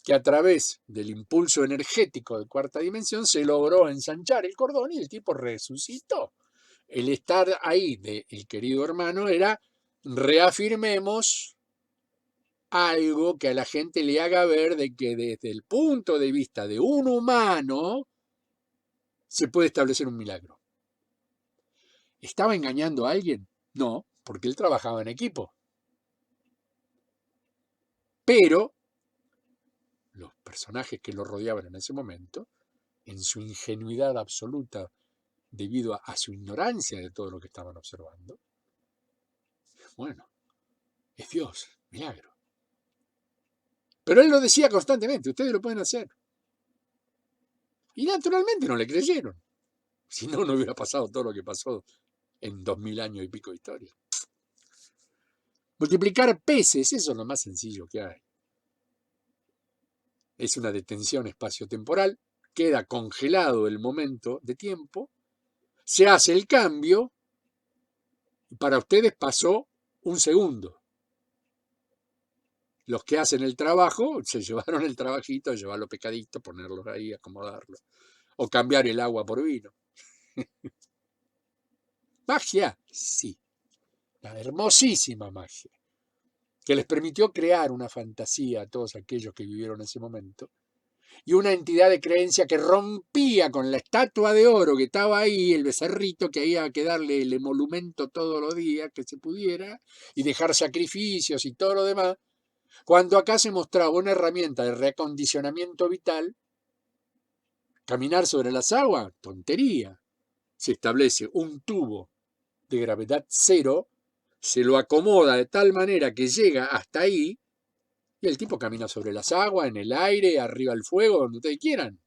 que a través del impulso energético de cuarta dimensión se logró ensanchar el cordón y el tipo resucitó. El estar ahí del querido hermano era reafirmemos algo que a la gente le haga ver de que desde el punto de vista de un humano se puede establecer un milagro. ¿Estaba engañando a alguien? No, porque él trabajaba en equipo. Pero los personajes que lo rodeaban en ese momento, en su ingenuidad absoluta, debido a su ignorancia de todo lo que estaban observando, bueno, es Dios, milagro. Pero él lo decía constantemente, ustedes lo pueden hacer. Y naturalmente no le creyeron. Si no, no hubiera pasado todo lo que pasó en 2000 años y pico de historia. Multiplicar peces, eso es lo más sencillo que hay. Es una detención espacio-temporal, queda congelado el momento de tiempo, se hace el cambio, y para ustedes pasó un segundo. Los que hacen el trabajo se llevaron el trabajito, llevar los pescaditos, ponerlos ahí, acomodarlos, o cambiar el agua por vino. Magia, sí, la hermosísima magia, que les permitió crear una fantasía a todos aquellos que vivieron ese momento, y una entidad de creencia que rompía con la estatua de oro que estaba ahí, el becerrito que había que darle el emolumento todos los días que se pudiera, y dejar sacrificios y todo lo demás, cuando acá se mostraba una herramienta de reacondicionamiento vital. Caminar sobre las aguas, tontería. Se establece un tubo de gravedad cero, se lo acomoda de tal manera que llega hasta ahí, y el tipo camina sobre las aguas, en el aire, arriba del fuego, donde ustedes quieran.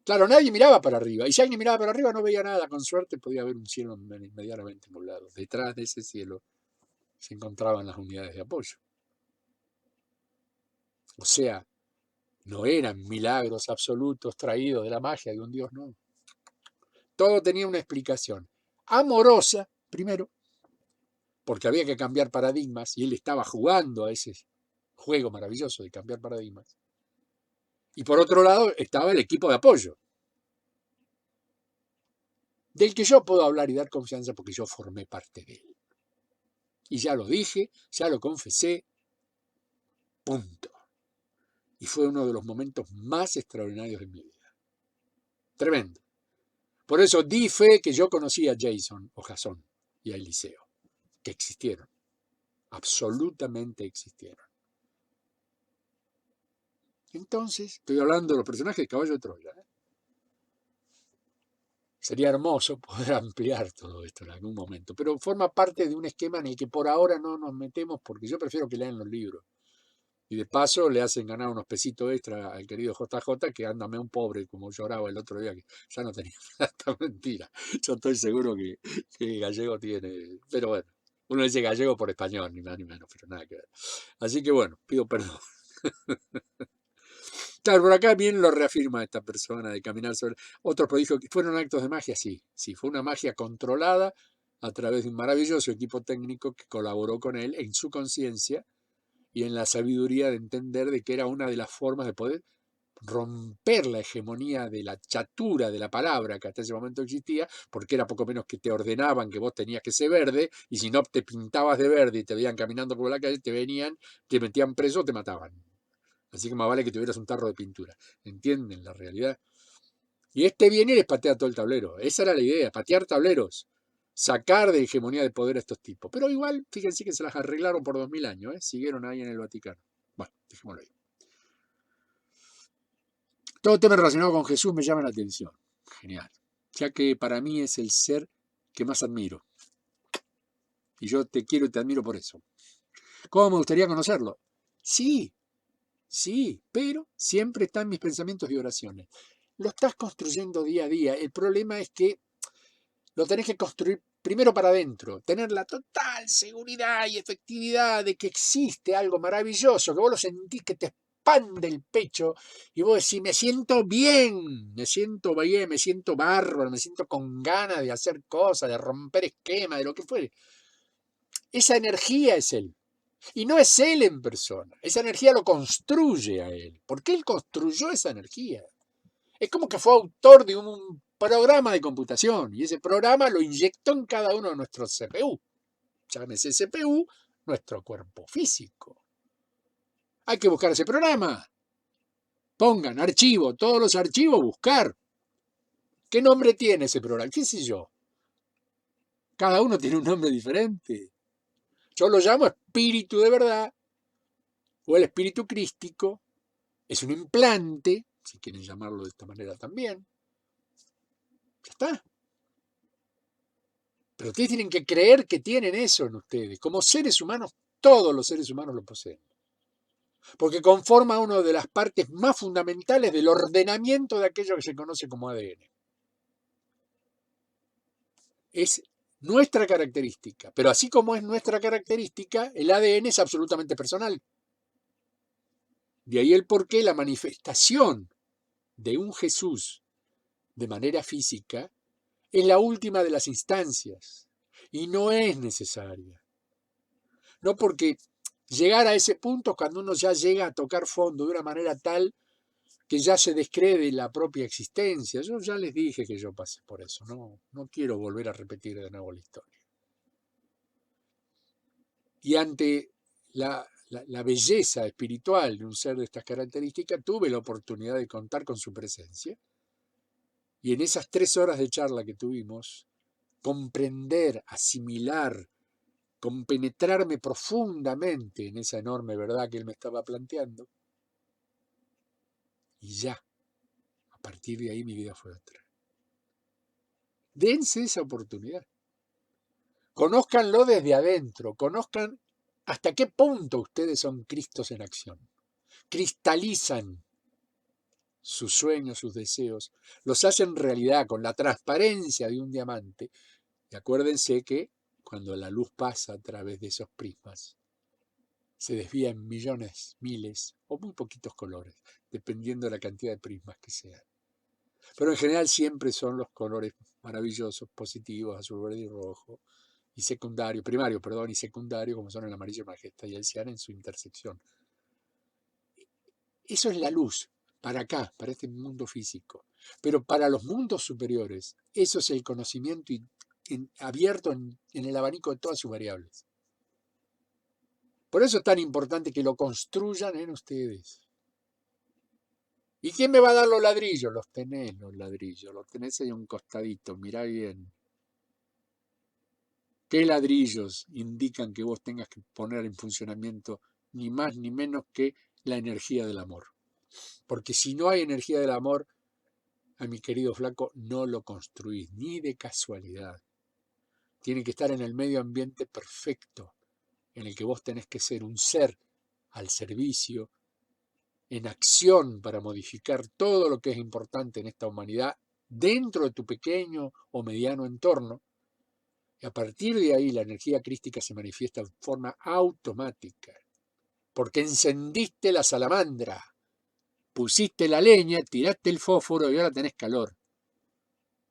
Claro, nadie miraba para arriba, y si alguien miraba para arriba no veía nada, con suerte podía haber un cielo medianamente nublado. Detrás de ese cielo se encontraban las unidades de apoyo. O sea, no eran milagros absolutos traídos de la magia de un dios, no. Todo tenía una explicación. Amorosa, primero, porque había que cambiar paradigmas, y él estaba jugando a ese juego maravilloso de cambiar paradigmas. Y por otro lado estaba el equipo de apoyo, del que yo puedo hablar y dar confianza porque yo formé parte de él. Y ya lo dije, ya lo confesé, punto. Y fue uno de los momentos más extraordinarios de mi vida. Tremendo. Por eso di fe que yo conocía a Jason o Jason y a Eliseo, que existieron, absolutamente existieron. Entonces, estoy hablando de los personajes de Caballo de Troya. Sería hermoso poder ampliar todo esto en algún momento, pero forma parte de un esquema en el que por ahora no nos metemos porque yo prefiero que lean los libros. Y de paso le hacen ganar unos pesitos extra al querido JJ, que ándame un pobre, como lloraba el otro día, que ya no tenía plata. Mentira. Yo estoy seguro que Gallego tiene, pero bueno, uno dice Gallego por español, ni más ni menos, pero nada que ver. Así que bueno, pido perdón. Claro, por acá bien lo reafirma esta persona de caminar sobre otros prodigios. ¿Fueron actos de magia? Sí, sí, fue una magia controlada a través de un maravilloso equipo técnico que colaboró con él en su conciencia y en la sabiduría de entender de que era una de las formas de poder romper la hegemonía de la chatura de la palabra que hasta ese momento existía, porque era poco menos que te ordenaban que vos tenías que ser verde, y si no te pintabas de verde y te veían caminando por la calle, te venían, te metían preso o te mataban. Así que más vale que tuvieras un tarro de pintura. ¿Entienden la realidad? Y este viene y les patea todo el tablero. Esa era la idea, patear tableros. Sacar de hegemonía de poder a estos tipos. Pero igual, fíjense que se las arreglaron por 2000 años, ¿eh? Siguieron ahí en el Vaticano. Bueno, dejémoslo ahí. Todo tema relacionado con Jesús me llama la atención. Genial. Ya que para mí es el ser que más admiro. Y yo te quiero y te admiro por eso. ¿Cómo me gustaría conocerlo? Sí, sí, pero siempre están mis pensamientos y oraciones. Lo estás construyendo día a día. El problema es que lo tenés que construir primero para adentro, tener la total seguridad y efectividad de que existe algo maravilloso, que vos lo sentís que te expande el pecho y vos decís, me siento bien, me siento bárbaro, me siento con ganas de hacer cosas, de romper esquemas, de lo que fuere. Esa energía es él. Y no es él en persona. Esa energía lo construye a él. Porque él construyó esa energía. Es como que fue autor de un programa de computación. Y ese programa lo inyectó en cada uno de nuestros CPU. Llámese CPU, nuestro cuerpo físico. Hay que buscar ese programa. Pongan archivo, todos los archivos, buscar. ¿Qué nombre tiene ese programa? ¿Qué sé yo? Cada uno tiene un nombre diferente. Yo lo llamo espíritu de verdad o el espíritu crístico. Es un implante, si quieren llamarlo de esta manera también. Ya está. Pero ustedes tienen que creer que tienen eso en ustedes. Como seres humanos, todos los seres humanos lo poseen. Porque conforma una de las partes más fundamentales del ordenamiento de aquello que se conoce como ADN. Es nuestra característica. Pero así como es nuestra característica, el ADN es absolutamente personal. De ahí el porqué la manifestación de un Jesús de manera física es la última de las instancias y no es necesaria. No porque llegar a ese punto cuando uno ya llega a tocar fondo de una manera tal que ya se descree de la propia existencia. Yo ya les dije que yo pasé por eso, no quiero volver a repetir de nuevo la historia. Y ante la belleza espiritual de un ser de estas características, tuve la oportunidad de contar con su presencia. Y en esas 3 horas de charla que tuvimos, comprender, asimilar, compenetrarme profundamente en esa enorme verdad que él me estaba planteando. Y ya, a partir de ahí mi vida fue otra. Dense esa oportunidad. Conózcanlo desde adentro, conozcan hasta qué punto ustedes son Cristos en acción. Cristalizan sus sueños, sus deseos, los hacen realidad con la transparencia de un diamante. Y acuérdense que cuando la luz pasa a través de esos prismas, se desvía en millones, miles o muy poquitos colores, dependiendo de la cantidad de prismas que sean. Pero en general siempre son los colores maravillosos, positivos, azul, verde y rojo, y primario, y secundario, como son el amarillo, magenta y el cian en su intersección. Eso es la luz, para acá, para este mundo físico. Pero para los mundos superiores, eso es el conocimiento abierto en el abanico de todas sus variables. Por eso es tan importante que lo construyan en ustedes. ¿Y quién me va a dar los ladrillos? Los tenés ahí a un costadito, mirá bien. ¿Qué ladrillos indican que vos tengas que poner en funcionamiento ni más ni menos que la energía del amor? Porque si no hay energía del amor, a mi querido flaco, no lo construís, ni de casualidad. Tiene que estar en el medio ambiente perfecto, en el que vos tenés que ser un ser al servicio, en acción para modificar todo lo que es importante en esta humanidad dentro de tu pequeño o mediano entorno. Y a partir de ahí la energía crística se manifiesta de forma automática, porque encendiste la salamandra, pusiste la leña, tiraste el fósforo y ahora tenés calor.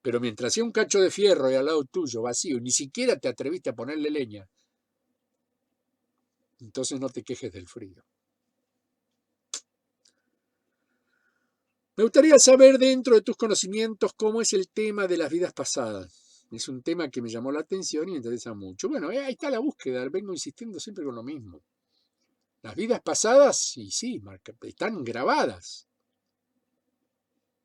Pero mientras hacía un cacho de fierro y al lado tuyo vacío, ni siquiera te atreviste a ponerle leña, entonces no te quejes del frío. Me gustaría saber dentro de tus conocimientos cómo es el tema de las vidas pasadas. Es un tema que me llamó la atención y me interesa mucho. Bueno, ahí está la búsqueda, vengo insistiendo siempre con lo mismo. Las vidas pasadas, sí, están grabadas.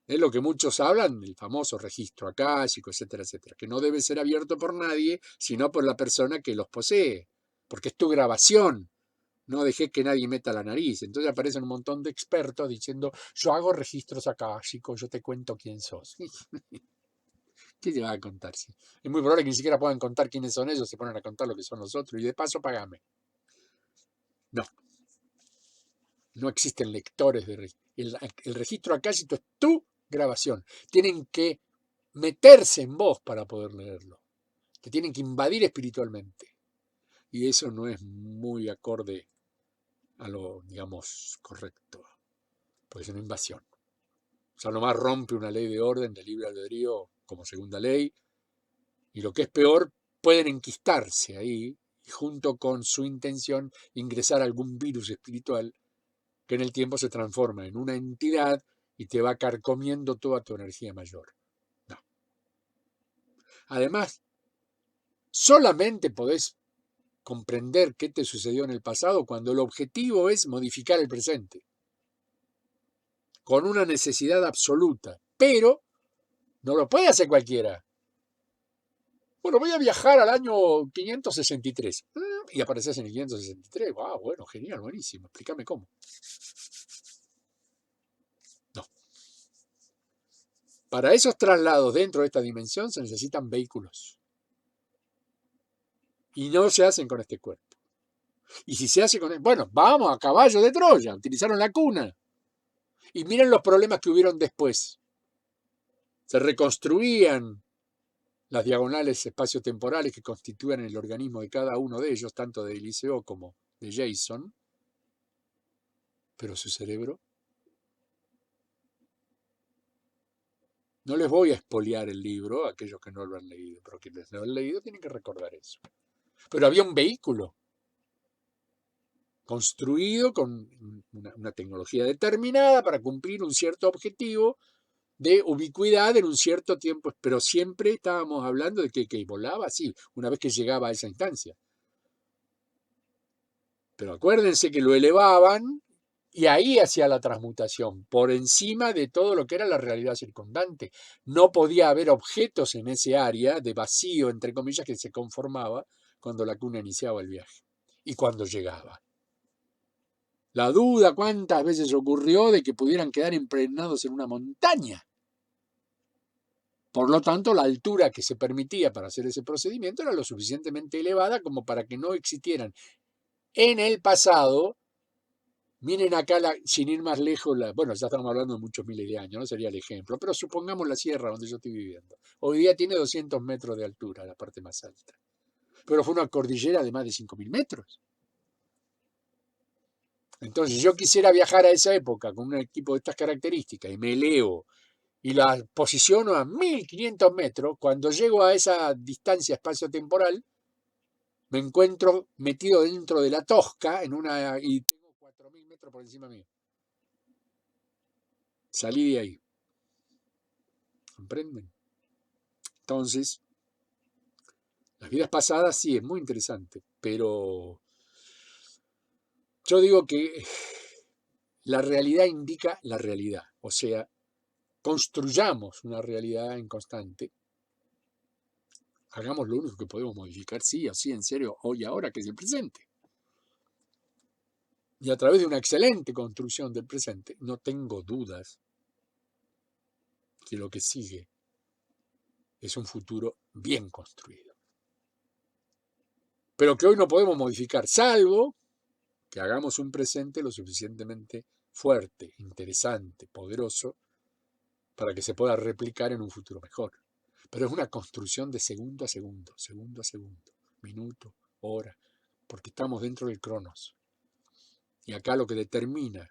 Es lo que muchos hablan del famoso registro akáshico, etcétera, etcétera, que no debe ser abierto por nadie, sino por la persona que los posee, porque es tu grabación. No dejé que nadie meta la nariz. Entonces aparecen un montón de expertos diciendo, yo hago registros akáshicos, yo te cuento quién sos. ¿Qué te va a contar? Sí. Es muy probable que ni siquiera puedan contar quiénes son ellos, se ponen a contar lo que son los otros y de paso pagame. No existen lectores de registro. El registro akáshico es tu grabación. Tienen que meterse en vos para poder leerlo. Te tienen que invadir espiritualmente. Y eso no es muy acorde a lo, digamos, correcto. Porque es una invasión. O sea, nomás rompe una ley de orden de libre albedrío como segunda ley. Y lo que es peor, pueden enquistarse ahí y junto con su intención ingresar algún virus espiritual que en el tiempo se transforma en una entidad y te va carcomiendo toda tu energía mayor. No. Además, solamente podés comprender qué te sucedió en el pasado cuando el objetivo es modificar el presente, con una necesidad absoluta, pero no lo puede hacer cualquiera. Bueno, voy a viajar al año 563. Y apareces en el 563. Wow, bueno, genial, buenísimo. Explícame cómo. No. Para esos traslados dentro de esta dimensión se necesitan vehículos. Y no se hacen con este cuerpo. Y si se hace con... Bueno, vamos a caballo de Troya. Utilizaron la cuna. Y miren los problemas que hubieron después. Se reconstruían las diagonales espaciotemporales que constituyen el organismo de cada uno de ellos, tanto de Eliseo como de Jason. Pero su cerebro... No les voy a expoliar el libro a aquellos que no lo han leído, pero quienes lo han leído tienen que recordar eso. Pero había un vehículo construido con una tecnología determinada para cumplir un cierto objetivo de ubicuidad en un cierto tiempo, pero siempre estábamos hablando de que volaba así, una vez que llegaba a esa instancia. Pero acuérdense que lo elevaban y ahí hacía la transmutación, por encima de todo lo que era la realidad circundante. No podía haber objetos en ese área de vacío, entre comillas, que se conformaba cuando la cuna iniciaba el viaje y cuando llegaba. La duda cuántas veces ocurrió de que pudieran quedar impregnados en una montaña. Por lo tanto, la altura que se permitía para hacer ese procedimiento era lo suficientemente elevada como para que no existieran en el pasado. Miren acá, sin ir más lejos, bueno, ya estamos hablando de muchos miles de años, no sería el ejemplo, pero supongamos la sierra donde yo estoy viviendo. Hoy día tiene 200 metros de altura, la parte más alta. Pero fue una cordillera de más de 5.000 metros. Entonces, si yo quisiera viajar a esa época con un equipo de estas características y me elevo y la posiciono a 1.500 metros, cuando llego a esa distancia espacio-temporal, me encuentro metido dentro de la Tosca y tengo 4.000 metros por encima mío. Salí de ahí. ¿Comprenden? Entonces, las vidas pasadas sí es muy interesante, pero yo digo que la realidad indica la realidad. O sea, construyamos una realidad en constante. Hagamos lo único que podemos modificar, sí o sí, en serio, hoy y ahora, que es el presente. Y a través de una excelente construcción del presente, no tengo dudas que lo que sigue es un futuro bien construido. Pero que hoy no podemos modificar, salvo que hagamos un presente lo suficientemente fuerte, interesante, poderoso, para que se pueda replicar en un futuro mejor. Pero es una construcción de segundo a segundo, minuto, hora, porque estamos dentro del cronos. Y acá lo que determina,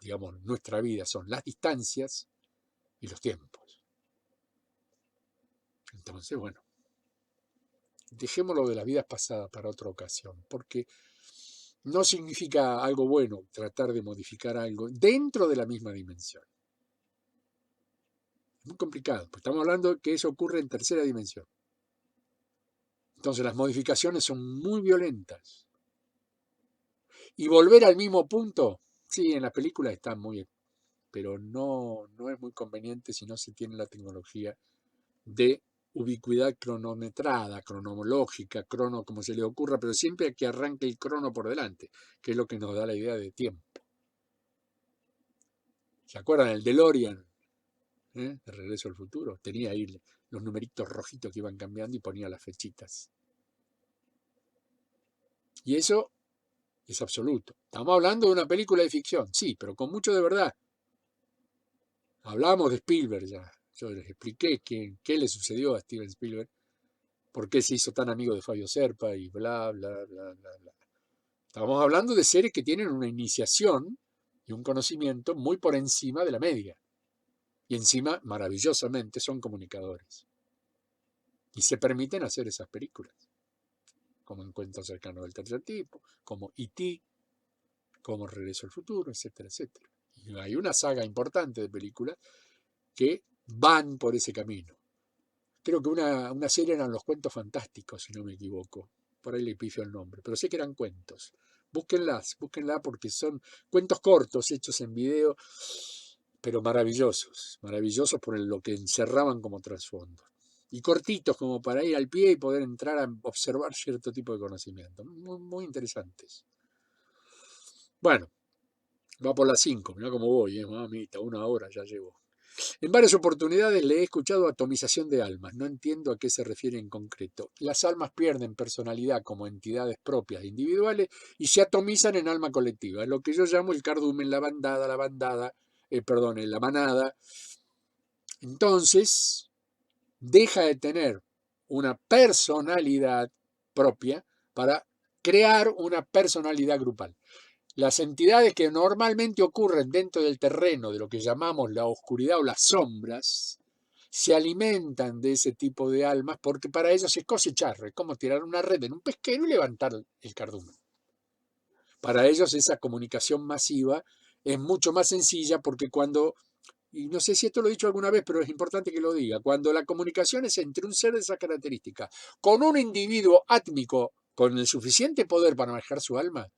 digamos, nuestra vida son las distancias y los tiempos. Entonces, bueno, dejémoslo de las vidas pasadas para otra ocasión, porque no significa algo bueno tratar de modificar algo dentro de la misma dimensión. Es muy complicado, porque estamos hablando de que eso ocurre en tercera dimensión. Entonces las modificaciones son muy violentas. Y volver al mismo punto, sí, en la película está muy, pero no es muy conveniente si no se tiene la tecnología de ubicuidad cronometrada, cronológica, como se le ocurra, pero siempre que arranque el crono por delante, que es lo que nos da la idea de tiempo. ¿Se acuerdan? El DeLorean, de Regreso al Futuro, tenía ahí los numeritos rojitos que iban cambiando y ponía las fechitas. Y eso es absoluto. Estamos hablando de una película de ficción, sí, pero con mucho de verdad. Hablamos de Spielberg ya. Yo les expliqué qué le sucedió a Steven Spielberg, por qué se hizo tan amigo de Fabio Serpa y bla, bla, bla, bla, bla. Estamos hablando de seres que tienen una iniciación y un conocimiento muy por encima de la media. Y encima, maravillosamente, son comunicadores. Y se permiten hacer esas películas. como Encuentro Cercano del Tercer Tipo, como E.T., como Regreso al Futuro, etcétera, etcétera. Y hay una saga importante de películas que van por ese camino. Creo que una serie eran Los Cuentos Fantásticos, si no me equivoco. Por ahí le pifio el nombre, pero sé que eran cuentos. Búsquenla porque son cuentos cortos hechos en video, pero maravillosos, maravillosos por lo que encerraban como trasfondo. Y cortitos como para ir al pie y poder entrar a observar cierto tipo de conocimiento. Muy, muy interesantes. Bueno, va por las 5, mirá cómo voy, mamita, 1 hora ya llevo. En varias oportunidades le he escuchado atomización de almas. No entiendo a qué se refiere en concreto. Las almas pierden personalidad como entidades propias individuales y se atomizan en alma colectiva. Es lo que yo llamo el cardumen, la manada. Entonces, deja de tener una personalidad propia para crear una personalidad grupal. Las entidades que normalmente ocurren dentro del terreno de lo que llamamos la oscuridad o las sombras, se alimentan de ese tipo de almas porque para ellos es cosechar, es como tirar una red en un pesquero y levantar el cardumen. Para ellos esa comunicación masiva es mucho más sencilla porque cuando, y no sé si esto lo he dicho alguna vez, pero es importante que lo diga, cuando la comunicación es entre un ser de esa característica con un individuo átmico con el suficiente poder para manejar su alma,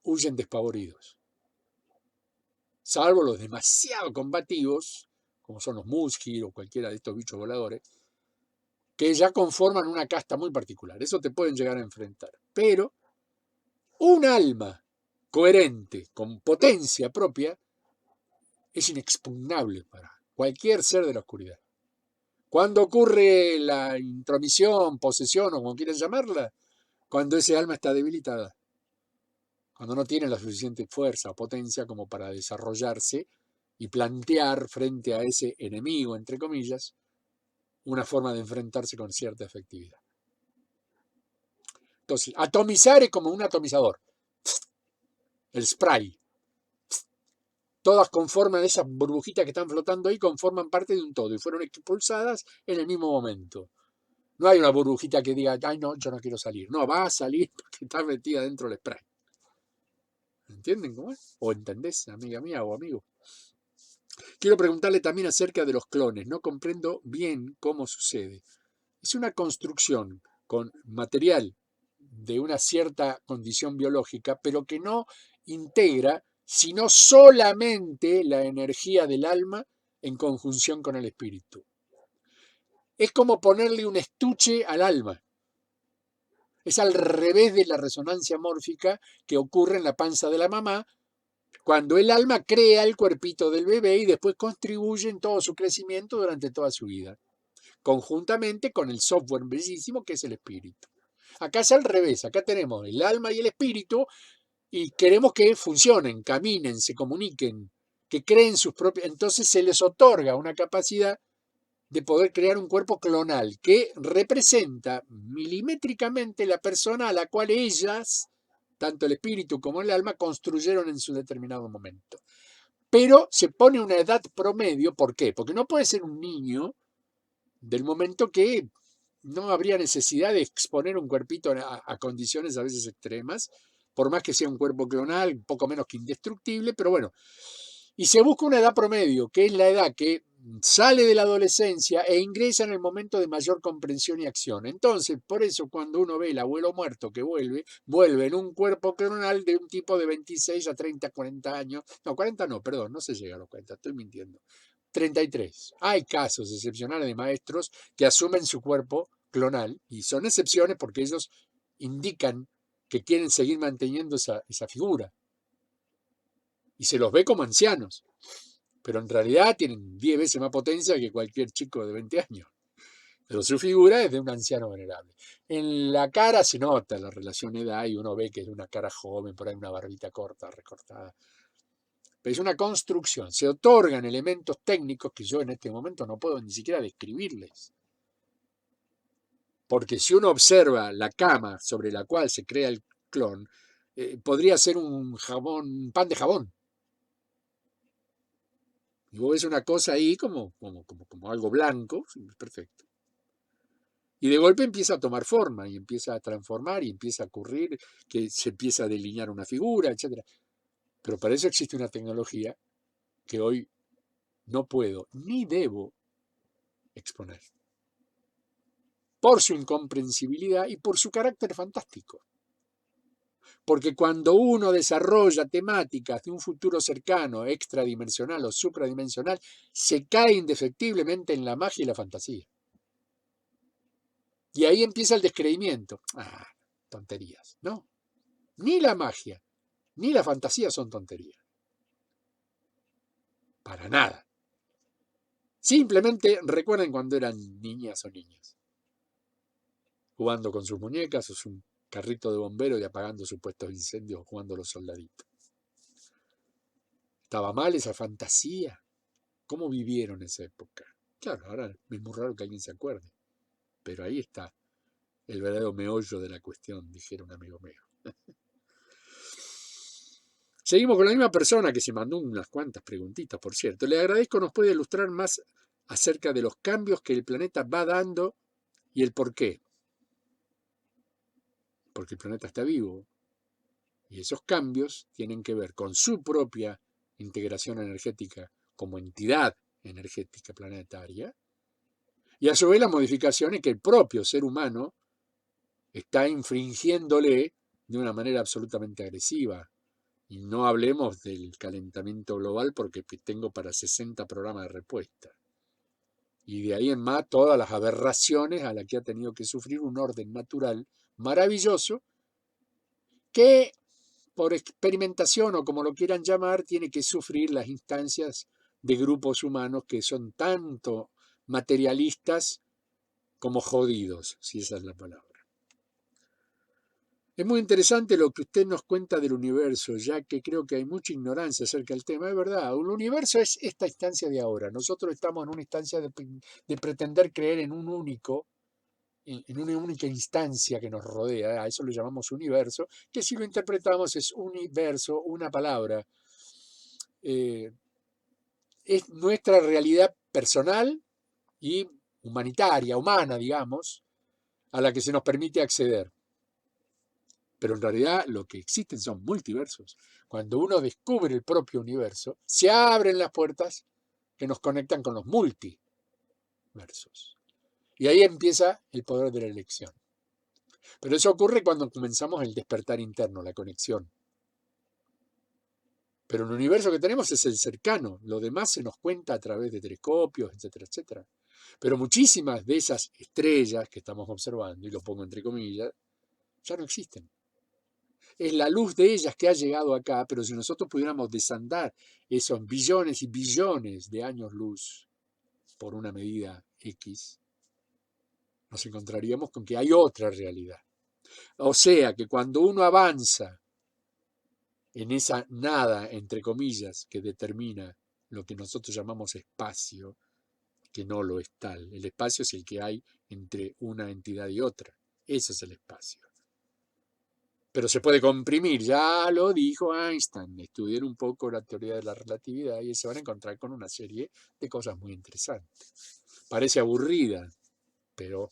huyen despavoridos. Salvo los demasiado combativos, como son los Muskir o cualquiera de estos bichos voladores, que ya conforman una casta muy particular. Eso te pueden llegar a enfrentar. Pero un alma coherente, con potencia propia, es inexpugnable para cualquier ser de la oscuridad. ¿Cuándo ocurre la intromisión, posesión o como quieran llamarla? Cuando ese alma está debilitada. Cuando no tiene la suficiente fuerza o potencia como para desarrollarse y plantear frente a ese enemigo, entre comillas, una forma de enfrentarse con cierta efectividad. Entonces, atomizar es como un atomizador. El spray. Todas conforman esas burbujitas que están flotando ahí, conforman parte de un todo y fueron expulsadas en el mismo momento. No hay una burbujita que diga, ay no, yo no quiero salir. No, va a salir porque está metida dentro del spray. ¿Entienden cómo es? ¿O entendés, amiga mía o amigo? Quiero preguntarle también acerca de los clones. No comprendo bien cómo sucede. Es una construcción con material de una cierta condición biológica, pero que no integra sino solamente la energía del alma en conjunción con el espíritu. Es como ponerle un estuche al alma. Es al revés de la resonancia mórfica que ocurre en la panza de la mamá, cuando el alma crea el cuerpito del bebé y después contribuye en todo su crecimiento durante toda su vida, conjuntamente con el software bellísimo que es el espíritu. Acá es al revés, acá tenemos el alma y el espíritu y queremos que funcionen, caminen, se comuniquen, que creen sus propias... Entonces se les otorga una capacidad de poder crear un cuerpo clonal que representa milimétricamente la persona a la cual ellas, tanto el espíritu como el alma, construyeron en su determinado momento. Pero se pone una edad promedio, ¿por qué? Porque no puede ser un niño del momento que no habría necesidad de exponer un cuerpito a condiciones a veces extremas, por más que sea un cuerpo clonal, poco menos que indestructible, pero bueno. Y se busca una edad promedio, que es la edad que sale de la adolescencia e ingresa en el momento de mayor comprensión y acción. Entonces, por eso cuando uno ve el abuelo muerto que vuelve en un cuerpo clonal de un tipo de 26 a 30, 40 años. No, 40 no, perdón, no se llega a los 40, estoy mintiendo. 33. Hay casos excepcionales de maestros que asumen su cuerpo clonal y son excepciones porque ellos indican que quieren seguir manteniendo esa figura y se los ve como ancianos, pero en realidad tienen 10 veces más potencia que cualquier chico de 20 años. Pero su figura es de un anciano venerable. En la cara se nota la relación edad y uno ve que es una cara joven, por ahí una barbita corta, recortada. Pero es una construcción, se otorgan elementos técnicos que yo en este momento no puedo ni siquiera describirles. Porque si uno observa la cama sobre la cual se crea el clon, podría ser un pan de jabón. Y vos ves una cosa ahí como algo blanco, perfecto. Y de golpe empieza a tomar forma y empieza a transformar y empieza a ocurrir que se empieza a delinear una figura, etc. Pero para eso existe una tecnología que hoy no puedo ni debo exponer, por su incomprensibilidad y por su carácter fantástico. Porque cuando uno desarrolla temáticas de un futuro cercano, extradimensional o supradimensional, se cae indefectiblemente en la magia y la fantasía. Y ahí empieza el descreimiento. Ah, tonterías. No, ni la magia, ni la fantasía son tonterías. Para nada. Simplemente recuerden cuando eran niñas o niños, jugando con sus muñecas o su carrito de bombero y apagando supuestos incendios o jugando a los soldaditos. ¿Estaba mal esa fantasía? ¿Cómo vivieron esa época? Claro, ahora es muy raro que alguien se acuerde, pero ahí está el verdadero meollo de la cuestión, dijera un amigo mío. Seguimos con la misma persona que se mandó unas cuantas preguntitas, por cierto. Le agradezco, nos puede ilustrar más acerca de los cambios que el planeta va dando y el por qué. Porque el planeta está vivo y esos cambios tienen que ver con su propia integración energética como entidad energética planetaria y a su vez las modificaciones que el propio ser humano está infringiéndole de una manera absolutamente agresiva. Y no hablemos del calentamiento global porque tengo para 60 programas de respuesta. Y de ahí en más todas las aberraciones a las que ha tenido que sufrir un orden natural maravilloso que por experimentación o como lo quieran llamar, tiene que sufrir las instancias de grupos humanos que son tanto materialistas como jodidos, si esa es la palabra. Es muy interesante lo que usted nos cuenta del universo, ya que creo que hay mucha ignorancia acerca del tema. Es verdad, el universo es esta instancia de ahora. Nosotros estamos en una instancia de pretender creer en un único, en una única instancia que nos rodea. A eso lo llamamos universo, que si lo interpretamos es universo, una palabra. Es nuestra realidad personal y humanitaria, humana, digamos, a la que se nos permite acceder. Pero en realidad lo que existen son multiversos. Cuando uno descubre el propio universo, se abren las puertas que nos conectan con los multiversos. Y ahí empieza el poder de la elección. Pero eso ocurre cuando comenzamos el despertar interno, la conexión. Pero el universo que tenemos es el cercano. Lo demás se nos cuenta a través de telescopios, etcétera, etcétera. Pero muchísimas de esas estrellas que estamos observando, y lo pongo entre comillas, ya no existen. Es la luz de ellas que ha llegado acá, pero si nosotros pudiéramos desandar esos billones y billones de años luz por una medida X, nos encontraríamos con que hay otra realidad. O sea que cuando uno avanza en esa nada, entre comillas, que determina lo que nosotros llamamos espacio, que no lo es tal. El espacio es el que hay entre una entidad y otra. Ese es el espacio. Pero se puede comprimir, ya lo dijo Einstein. Estudien un poco la teoría de la relatividad y se van a encontrar con una serie de cosas muy interesantes. Parece aburrida, pero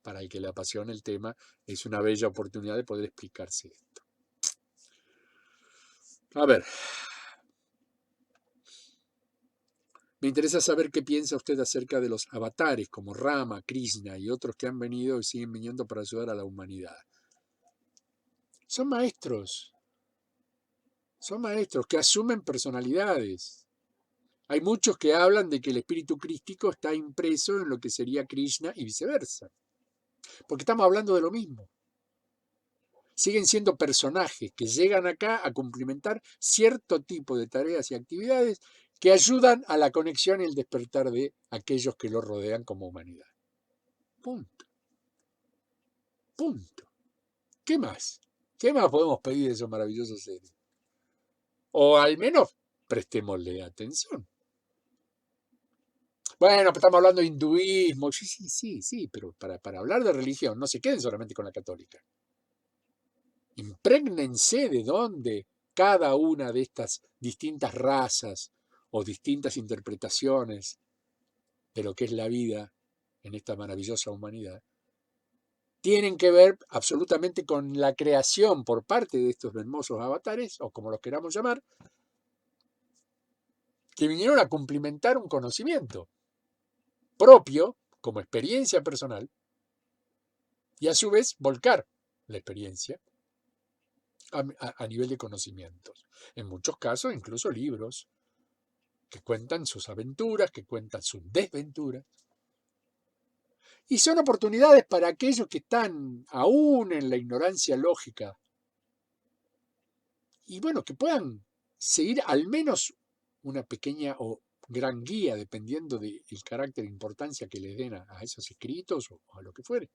para el que le apasiona el tema es una bella oportunidad de poder explicarse esto. A ver, me interesa saber qué piensa usted acerca de los avatares como Rama, Krishna y otros que han venido y siguen viniendo para ayudar a la humanidad. Son maestros que asumen personalidades. Hay muchos que hablan de que el espíritu crístico está impreso en lo que sería Krishna y viceversa, porque estamos hablando de lo mismo. Siguen siendo personajes que llegan acá a cumplimentar cierto tipo de tareas y actividades que ayudan a la conexión y el despertar de aquellos que lo rodean como humanidad. Punto. Punto. ¿Qué más? ¿Qué más podemos pedir de esos maravillosos seres? O al menos prestémosle atención. Bueno, estamos hablando de hinduismo. Sí, pero para hablar de religión no se queden solamente con la católica. Imprégnense de dónde cada una de estas distintas razas o distintas interpretaciones de lo que es la vida en esta maravillosa humanidad tienen que ver absolutamente con la creación por parte de estos hermosos avatares, o como los queramos llamar, que vinieron a cumplimentar un conocimiento propio, como experiencia personal, y a su vez volcar la experiencia a nivel de conocimientos. En muchos casos, incluso libros que cuentan sus aventuras, que cuentan sus desventuras. Y son oportunidades para aquellos que están aún en la ignorancia lógica y bueno, que puedan seguir al menos una pequeña o gran guía, dependiendo del carácter e importancia que les den a esos escritos o a lo que fuere.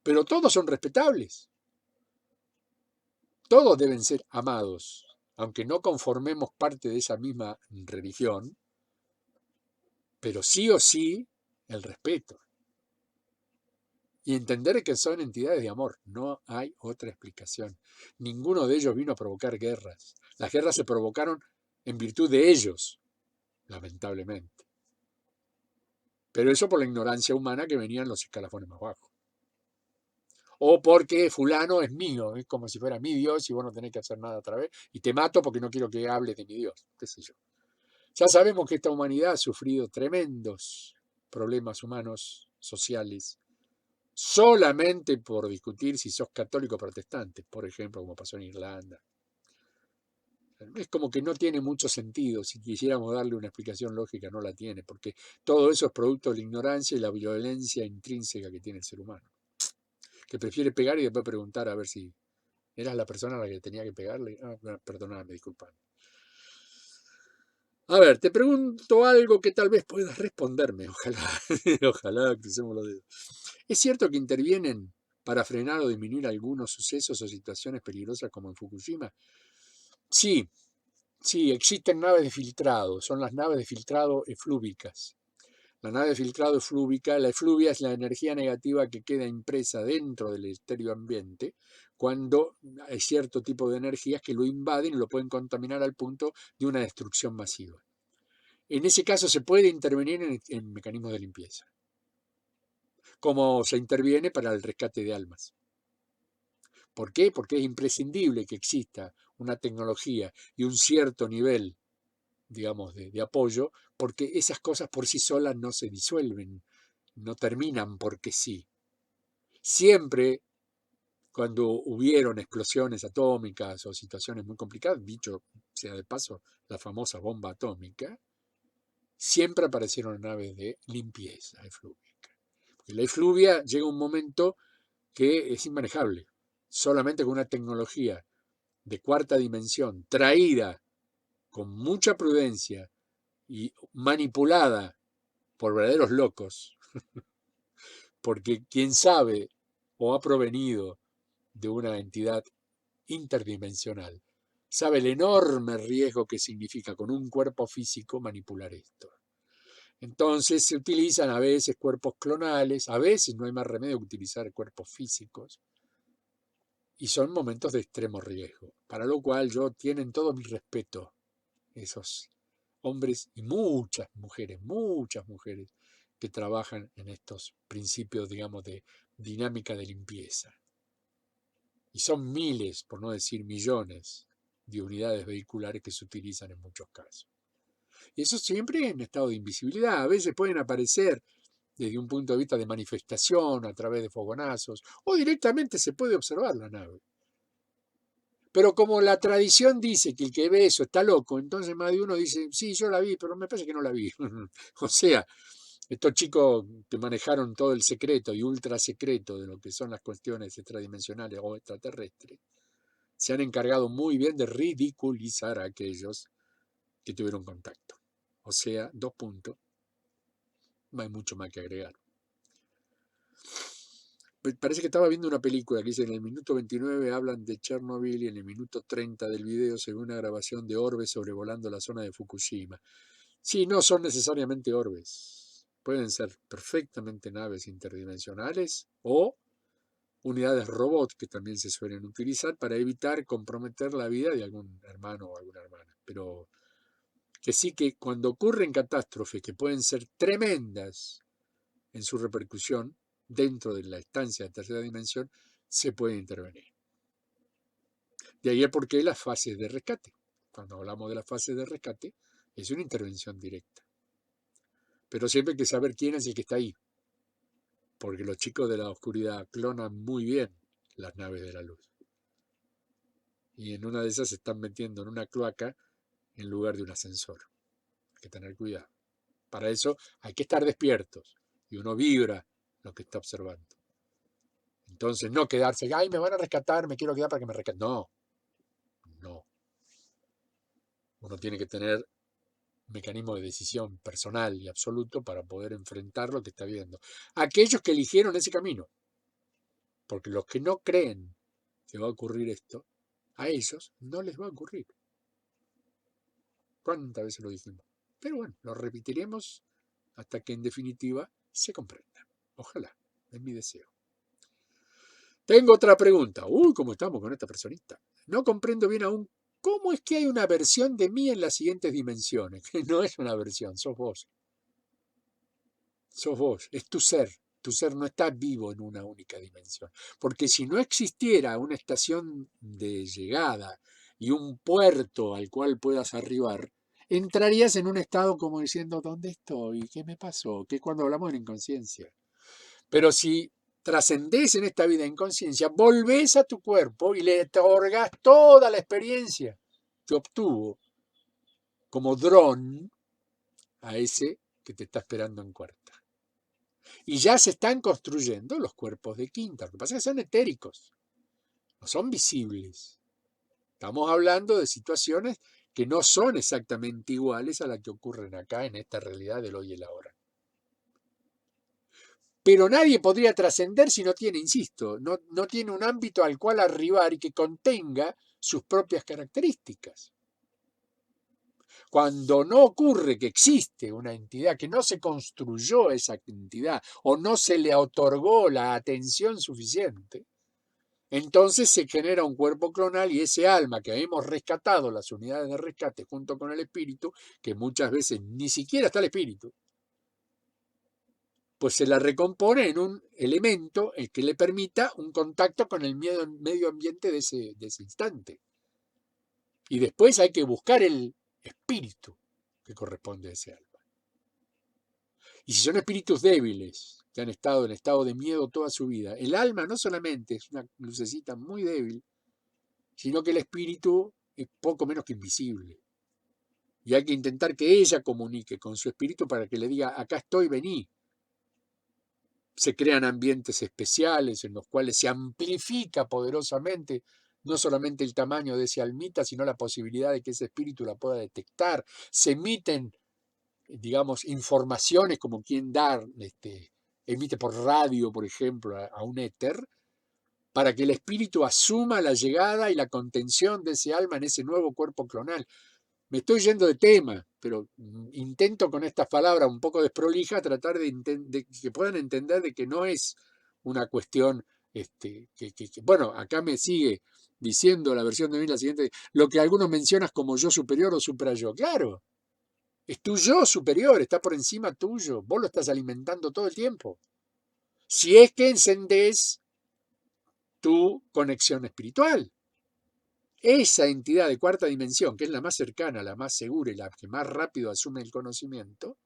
Pero todos son respetables, todos deben ser amados, aunque no conformemos parte de esa misma religión, pero sí o sí el respeto. Y entender que son entidades de amor, no hay otra explicación. Ninguno de ellos vino a provocar guerras. Las guerras se provocaron en virtud de ellos, lamentablemente. Pero eso por la ignorancia humana que venían los escalafones más bajos. O porque fulano es mío, es como si fuera mi Dios y vos no tenés que hacer nada otra vez, y te mato porque no quiero que hables de mi Dios, qué sé yo. Ya sabemos que esta humanidad ha sufrido tremendos problemas humanos, sociales, solamente por discutir si sos católico o protestante, por ejemplo, como pasó en Irlanda. Es como que no tiene mucho sentido, si quisiéramos darle una explicación lógica, no la tiene, porque todo eso es producto de la ignorancia y la violencia intrínseca que tiene el ser humano, que prefiere pegar y después preguntar a ver si eras la persona a la que tenía que pegarle. Ah, perdóname, disculpa. A ver, te pregunto algo que tal vez puedas responderme, ojalá, ojalá crucemos los dedos. ¿Es cierto que intervienen para frenar o disminuir algunos sucesos o situaciones peligrosas como en Fukushima? Sí, sí, existen naves de filtrado, son las naves de filtrado eflúvicas. La nave de filtrado eflúvica, la efluvia es la energía negativa que queda impresa dentro del estéreo ambiente cuando hay cierto tipo de energías que lo invaden y lo pueden contaminar al punto de una destrucción masiva. En ese caso se puede intervenir en mecanismos de limpieza, como se interviene para el rescate de almas. ¿Por qué? Porque es imprescindible que exista una tecnología y un cierto nivel, digamos, de apoyo, porque esas cosas por sí solas no se disuelven, no terminan porque sí. Siempre cuando hubieron explosiones atómicas o situaciones muy complicadas, dicho sea de paso, la famosa bomba atómica, siempre aparecieron naves de limpieza eflúvica. Porque la efluvia llega un momento que es inmanejable. Solamente con una tecnología de cuarta dimensión, traída con mucha prudencia y manipulada por verdaderos locos, porque quien sabe o ha provenido de una entidad interdimensional, sabe el enorme riesgo que significa con un cuerpo físico manipular esto. Entonces se utilizan a veces cuerpos clonales, a veces no hay más remedio que utilizar cuerpos físicos, y son momentos de extremo riesgo, para lo cual tienen todo mi respeto esos hombres y muchas mujeres que trabajan en estos principios, digamos, de dinámica de limpieza. Y son miles, por no decir millones, de unidades vehiculares que se utilizan en muchos casos. Y eso siempre en estado de invisibilidad. A veces pueden aparecer desde un punto de vista de manifestación, a través de fogonazos, o directamente se puede observar la nave. Pero como la tradición dice que el que ve eso está loco, entonces más de uno dice, sí, yo la vi, pero me parece que no la vi. O sea, estos chicos que manejaron todo el secreto y ultra secreto de lo que son las cuestiones extradimensionales o extraterrestres, se han encargado muy bien de ridiculizar a aquellos que tuvieron contacto. O sea, 2 puntos, no hay mucho más que agregar. Parece que estaba viendo una película que dice en el minuto 29 hablan de Chernobyl y en el minuto 30 del video se ve una grabación de orbes sobrevolando la zona de Fukushima. Sí, no son necesariamente orbes. Pueden ser perfectamente naves interdimensionales o unidades robot que también se suelen utilizar para evitar comprometer la vida de algún hermano o alguna hermana. Pero que sí que cuando ocurren catástrofes que pueden ser tremendas en su repercusión, dentro de la estancia de tercera dimensión, se puede intervenir. De ahí el porqué las fases de rescate. Cuando hablamos de las fases de rescate, es una intervención directa. Pero siempre hay que saber quién es el que está ahí. Porque los chicos de la oscuridad clonan muy bien las naves de la luz. Y en una de esas se están metiendo en una cloaca en lugar de un ascensor. Hay que tener cuidado. Para eso hay que estar despiertos. Y uno vibra lo que está observando. Entonces no quedarse, ay, me van a rescatar, me quiero quedar para que me rescaten. No. Uno tiene que tener un mecanismo de decisión personal y absoluto para poder enfrentar lo que está viendo. Aquellos que eligieron ese camino. Porque los que no creen que va a ocurrir esto, a ellos no les va a ocurrir. ¿Cuántas veces lo dijimos? Pero bueno, lo repetiremos hasta que en definitiva se comprenda. Ojalá, es mi deseo. Tengo otra pregunta. Uy, ¿cómo estamos con esta personita? No comprendo bien aún cómo es que hay una versión de mí en las siguientes dimensiones. Que no es una versión, sos vos. Sos vos, es tu ser. Tu ser no está vivo en una única dimensión. Porque si no existiera una estación de llegada y un puerto al cual puedas arribar, entrarías en un estado como diciendo, ¿dónde estoy? ¿Qué me pasó? Que es cuando hablamos de inconsciencia. Pero si trascendés en esta vida en conciencia, volvés a tu cuerpo y le otorgás toda la experiencia que obtuvo como dron a ese que te está esperando en cuarta. Y ya se están construyendo los cuerpos de quinta. Lo que pasa es que son etéricos, no son visibles. Estamos hablando de situaciones que no son exactamente iguales a las que ocurren acá en esta realidad del hoy y el ahora. Pero nadie podría trascender si no tiene, insisto, no tiene un ámbito al cual arribar y que contenga sus propias características. Cuando no ocurre que existe una entidad, que no se construyó esa entidad o no se le otorgó la atención suficiente, entonces se genera un cuerpo clonal y ese alma que hemos rescatado, las unidades de rescate junto con el espíritu, que muchas veces ni siquiera está el espíritu, pues se la recompone en un elemento el que le permita un contacto con el medio ambiente de ese instante. Y después hay que buscar el espíritu que corresponde a ese alma. Y si son espíritus débiles, que han estado en estado de miedo toda su vida, el alma no solamente es una lucecita muy débil, sino que el espíritu es poco menos que invisible. Y hay que intentar que ella comunique con su espíritu para que le diga, acá estoy, vení. Se crean ambientes especiales en los cuales se amplifica poderosamente no solamente el tamaño de ese almita, sino la posibilidad de que ese espíritu la pueda detectar. Se emiten, digamos, informaciones como quien dar, emite por radio, por ejemplo, a un éter, para que el espíritu asuma la llegada y la contención de ese alma en ese nuevo cuerpo clonal. Me estoy yendo de tema, pero intento con estas palabras un poco desprolijas tratar de que puedan entender de que no es una cuestión, bueno, acá me sigue diciendo la versión de mí la siguiente, lo que algunos mencionas como yo superior o supra yo. Claro, es tu yo superior, está por encima tuyo, vos lo estás alimentando todo el tiempo. Si es que encendés tu conexión espiritual. Esa entidad de cuarta dimensión, que es la más cercana, la más segura y la que más rápido asume el conocimiento,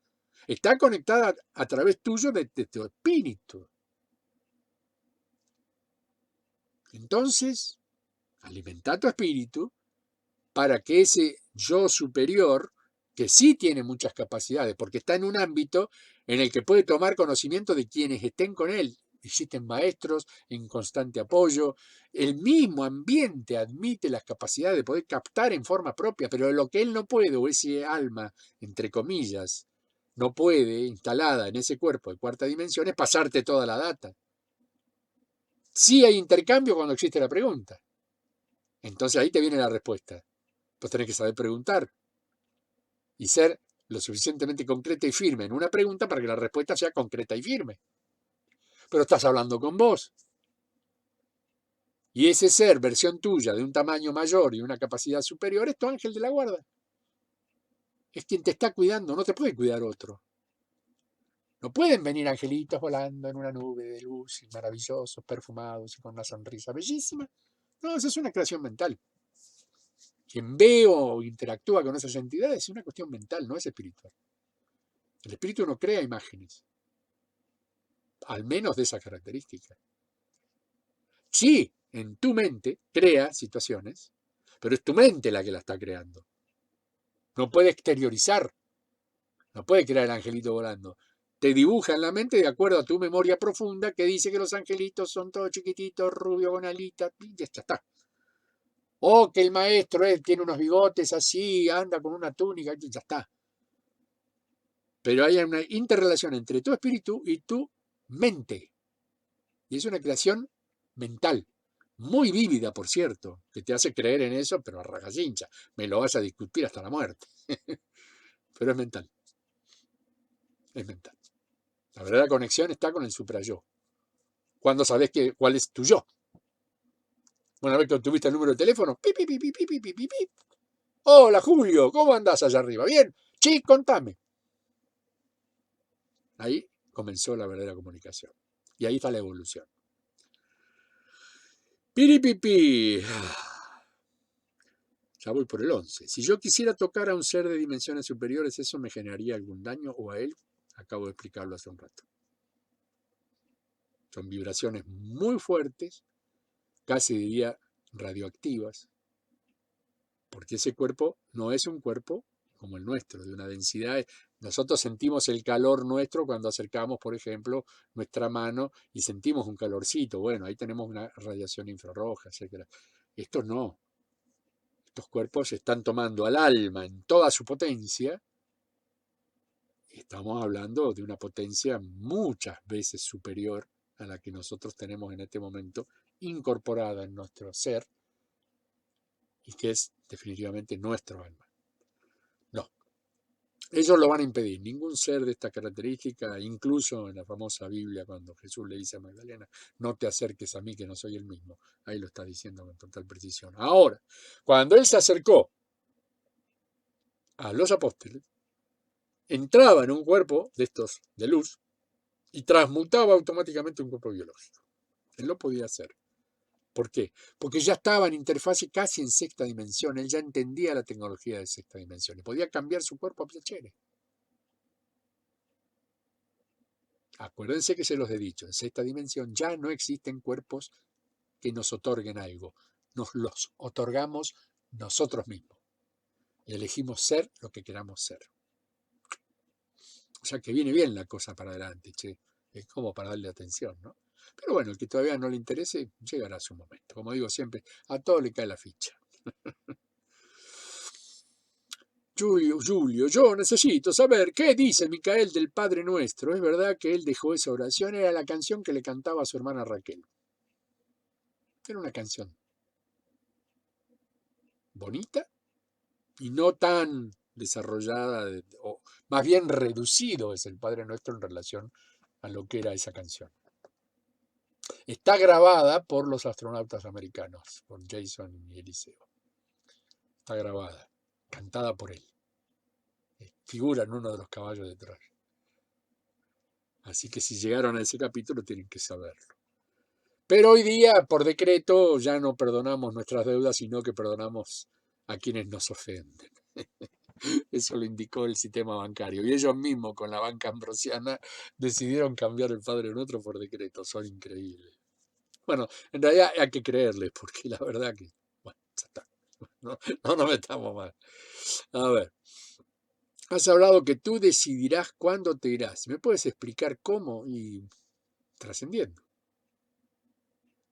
está conectada a través tuyo de tu espíritu. Entonces, alimenta tu espíritu para que ese yo superior, que sí tiene muchas capacidades, porque está en un ámbito en el que puede tomar conocimiento de quienes estén con él. Existen maestros en constante apoyo. El mismo ambiente admite las capacidades de poder captar en forma propia, pero lo que él no puede, o ese alma, entre comillas, no puede, instalada en ese cuerpo de cuarta dimensión, es pasarte toda la data. Sí hay intercambio cuando existe la pregunta. Entonces ahí te viene la respuesta. Pues tenés que saber preguntar y ser lo suficientemente concreta y firme en una pregunta para que la respuesta sea concreta y firme. Pero estás hablando con vos. Y ese ser, versión tuya, de un tamaño mayor y una capacidad superior, es tu ángel de la guarda. Es quien te está cuidando, no te puede cuidar otro. No pueden venir angelitos volando en una nube de luz y maravillosos, perfumados y con una sonrisa bellísima. No, eso es una creación mental. Quien ve o interactúa con esas entidades es una cuestión mental, no es espiritual. El espíritu no crea imágenes, al menos de esa característica. Sí, en tu mente crea situaciones, pero es tu mente la que la está creando. No puede exteriorizar, no puede crear el angelito volando. Te dibuja en la mente de acuerdo a tu memoria profunda que dice que los angelitos son todos chiquititos, rubios con alitas, y ya está. O que el maestro tiene unos bigotes así, anda con una túnica, y ya está. Pero hay una interrelación entre tu espíritu y tu mente. Y es una creación mental, muy vívida, por cierto, que te hace creer en eso, pero a rajacincha. Me lo vas a discutir hasta la muerte. Pero es mental. Es mental. La verdadera conexión está con el suprayo. Cuando sabes cuál es tu yo. Una vez que obtuviste el número de teléfono, pi, pi, pi, pi, pi, pi, pi, pi, pi. Hola Julio, ¿cómo andás allá arriba? ¿Bien? Sí, contame. Ahí comenzó la verdadera comunicación. Y ahí está la evolución. Piripipi. Ya voy por el 11. Si yo quisiera tocar a un ser de dimensiones superiores, ¿eso me generaría algún daño o a él? Acabo de explicarlo hace un rato. Son vibraciones muy fuertes, casi diría radioactivas, porque ese cuerpo no es un cuerpo como el nuestro, de una densidad. Nosotros sentimos el calor nuestro cuando acercamos, por ejemplo, nuestra mano y sentimos un calorcito. Bueno, ahí tenemos una radiación infrarroja, etc. Estos no. Estos cuerpos están tomando al alma en toda su potencia. Estamos hablando de una potencia muchas veces superior a la que nosotros tenemos en este momento incorporada en nuestro ser y que es definitivamente nuestro alma. No, ellos lo van a impedir. Ningún ser de esta característica, incluso en la famosa Biblia cuando Jesús le dice a Magdalena, no te acerques a mí que no soy el mismo. Ahí lo está diciendo con total precisión. Ahora, cuando él se acercó a los apóstoles, entraba en un cuerpo de estos de luz y transmutaba automáticamente un cuerpo biológico. Él lo podía hacer. ¿Por qué? Porque ya estaba en interfase casi en sexta dimensión. Él ya entendía la tecnología de sexta dimensión y podía cambiar su cuerpo a piacere. Acuérdense que se los he dicho, en sexta dimensión ya no existen cuerpos que nos otorguen algo. Nos los otorgamos nosotros mismos. Y elegimos ser lo que queramos ser. O sea que viene bien la cosa para adelante, che. Es como para darle atención, ¿no? Pero bueno, el que todavía no le interese, llegará a su momento. Como digo siempre, a todo le cae la ficha. Julio, yo necesito saber qué dice Micael del Padre Nuestro. ¿Es verdad que él dejó esa oración? Era la canción que le cantaba a su hermana Raquel. Era una canción bonita y no tan desarrollada, o más bien reducido es el Padre Nuestro en relación a lo que era esa canción. Está grabada por los astronautas americanos, por Jason y Eliseo. Está grabada, cantada por él. Figura en uno de los caballos de Troya. Así que si llegaron a ese capítulo tienen que saberlo. Pero hoy día, por decreto, ya no perdonamos nuestras deudas, sino que perdonamos a quienes nos ofenden. Eso lo indicó el sistema bancario. Y ellos mismos, con la banca ambrosiana, decidieron cambiar el Padre Nuestro por decreto. Son increíbles. Bueno, en realidad hay que creerles, porque la verdad que, bueno, ya está. No nos metamos más. A ver, has hablado que tú decidirás cuándo te irás. ¿Me puedes explicar cómo? Y trascendiendo.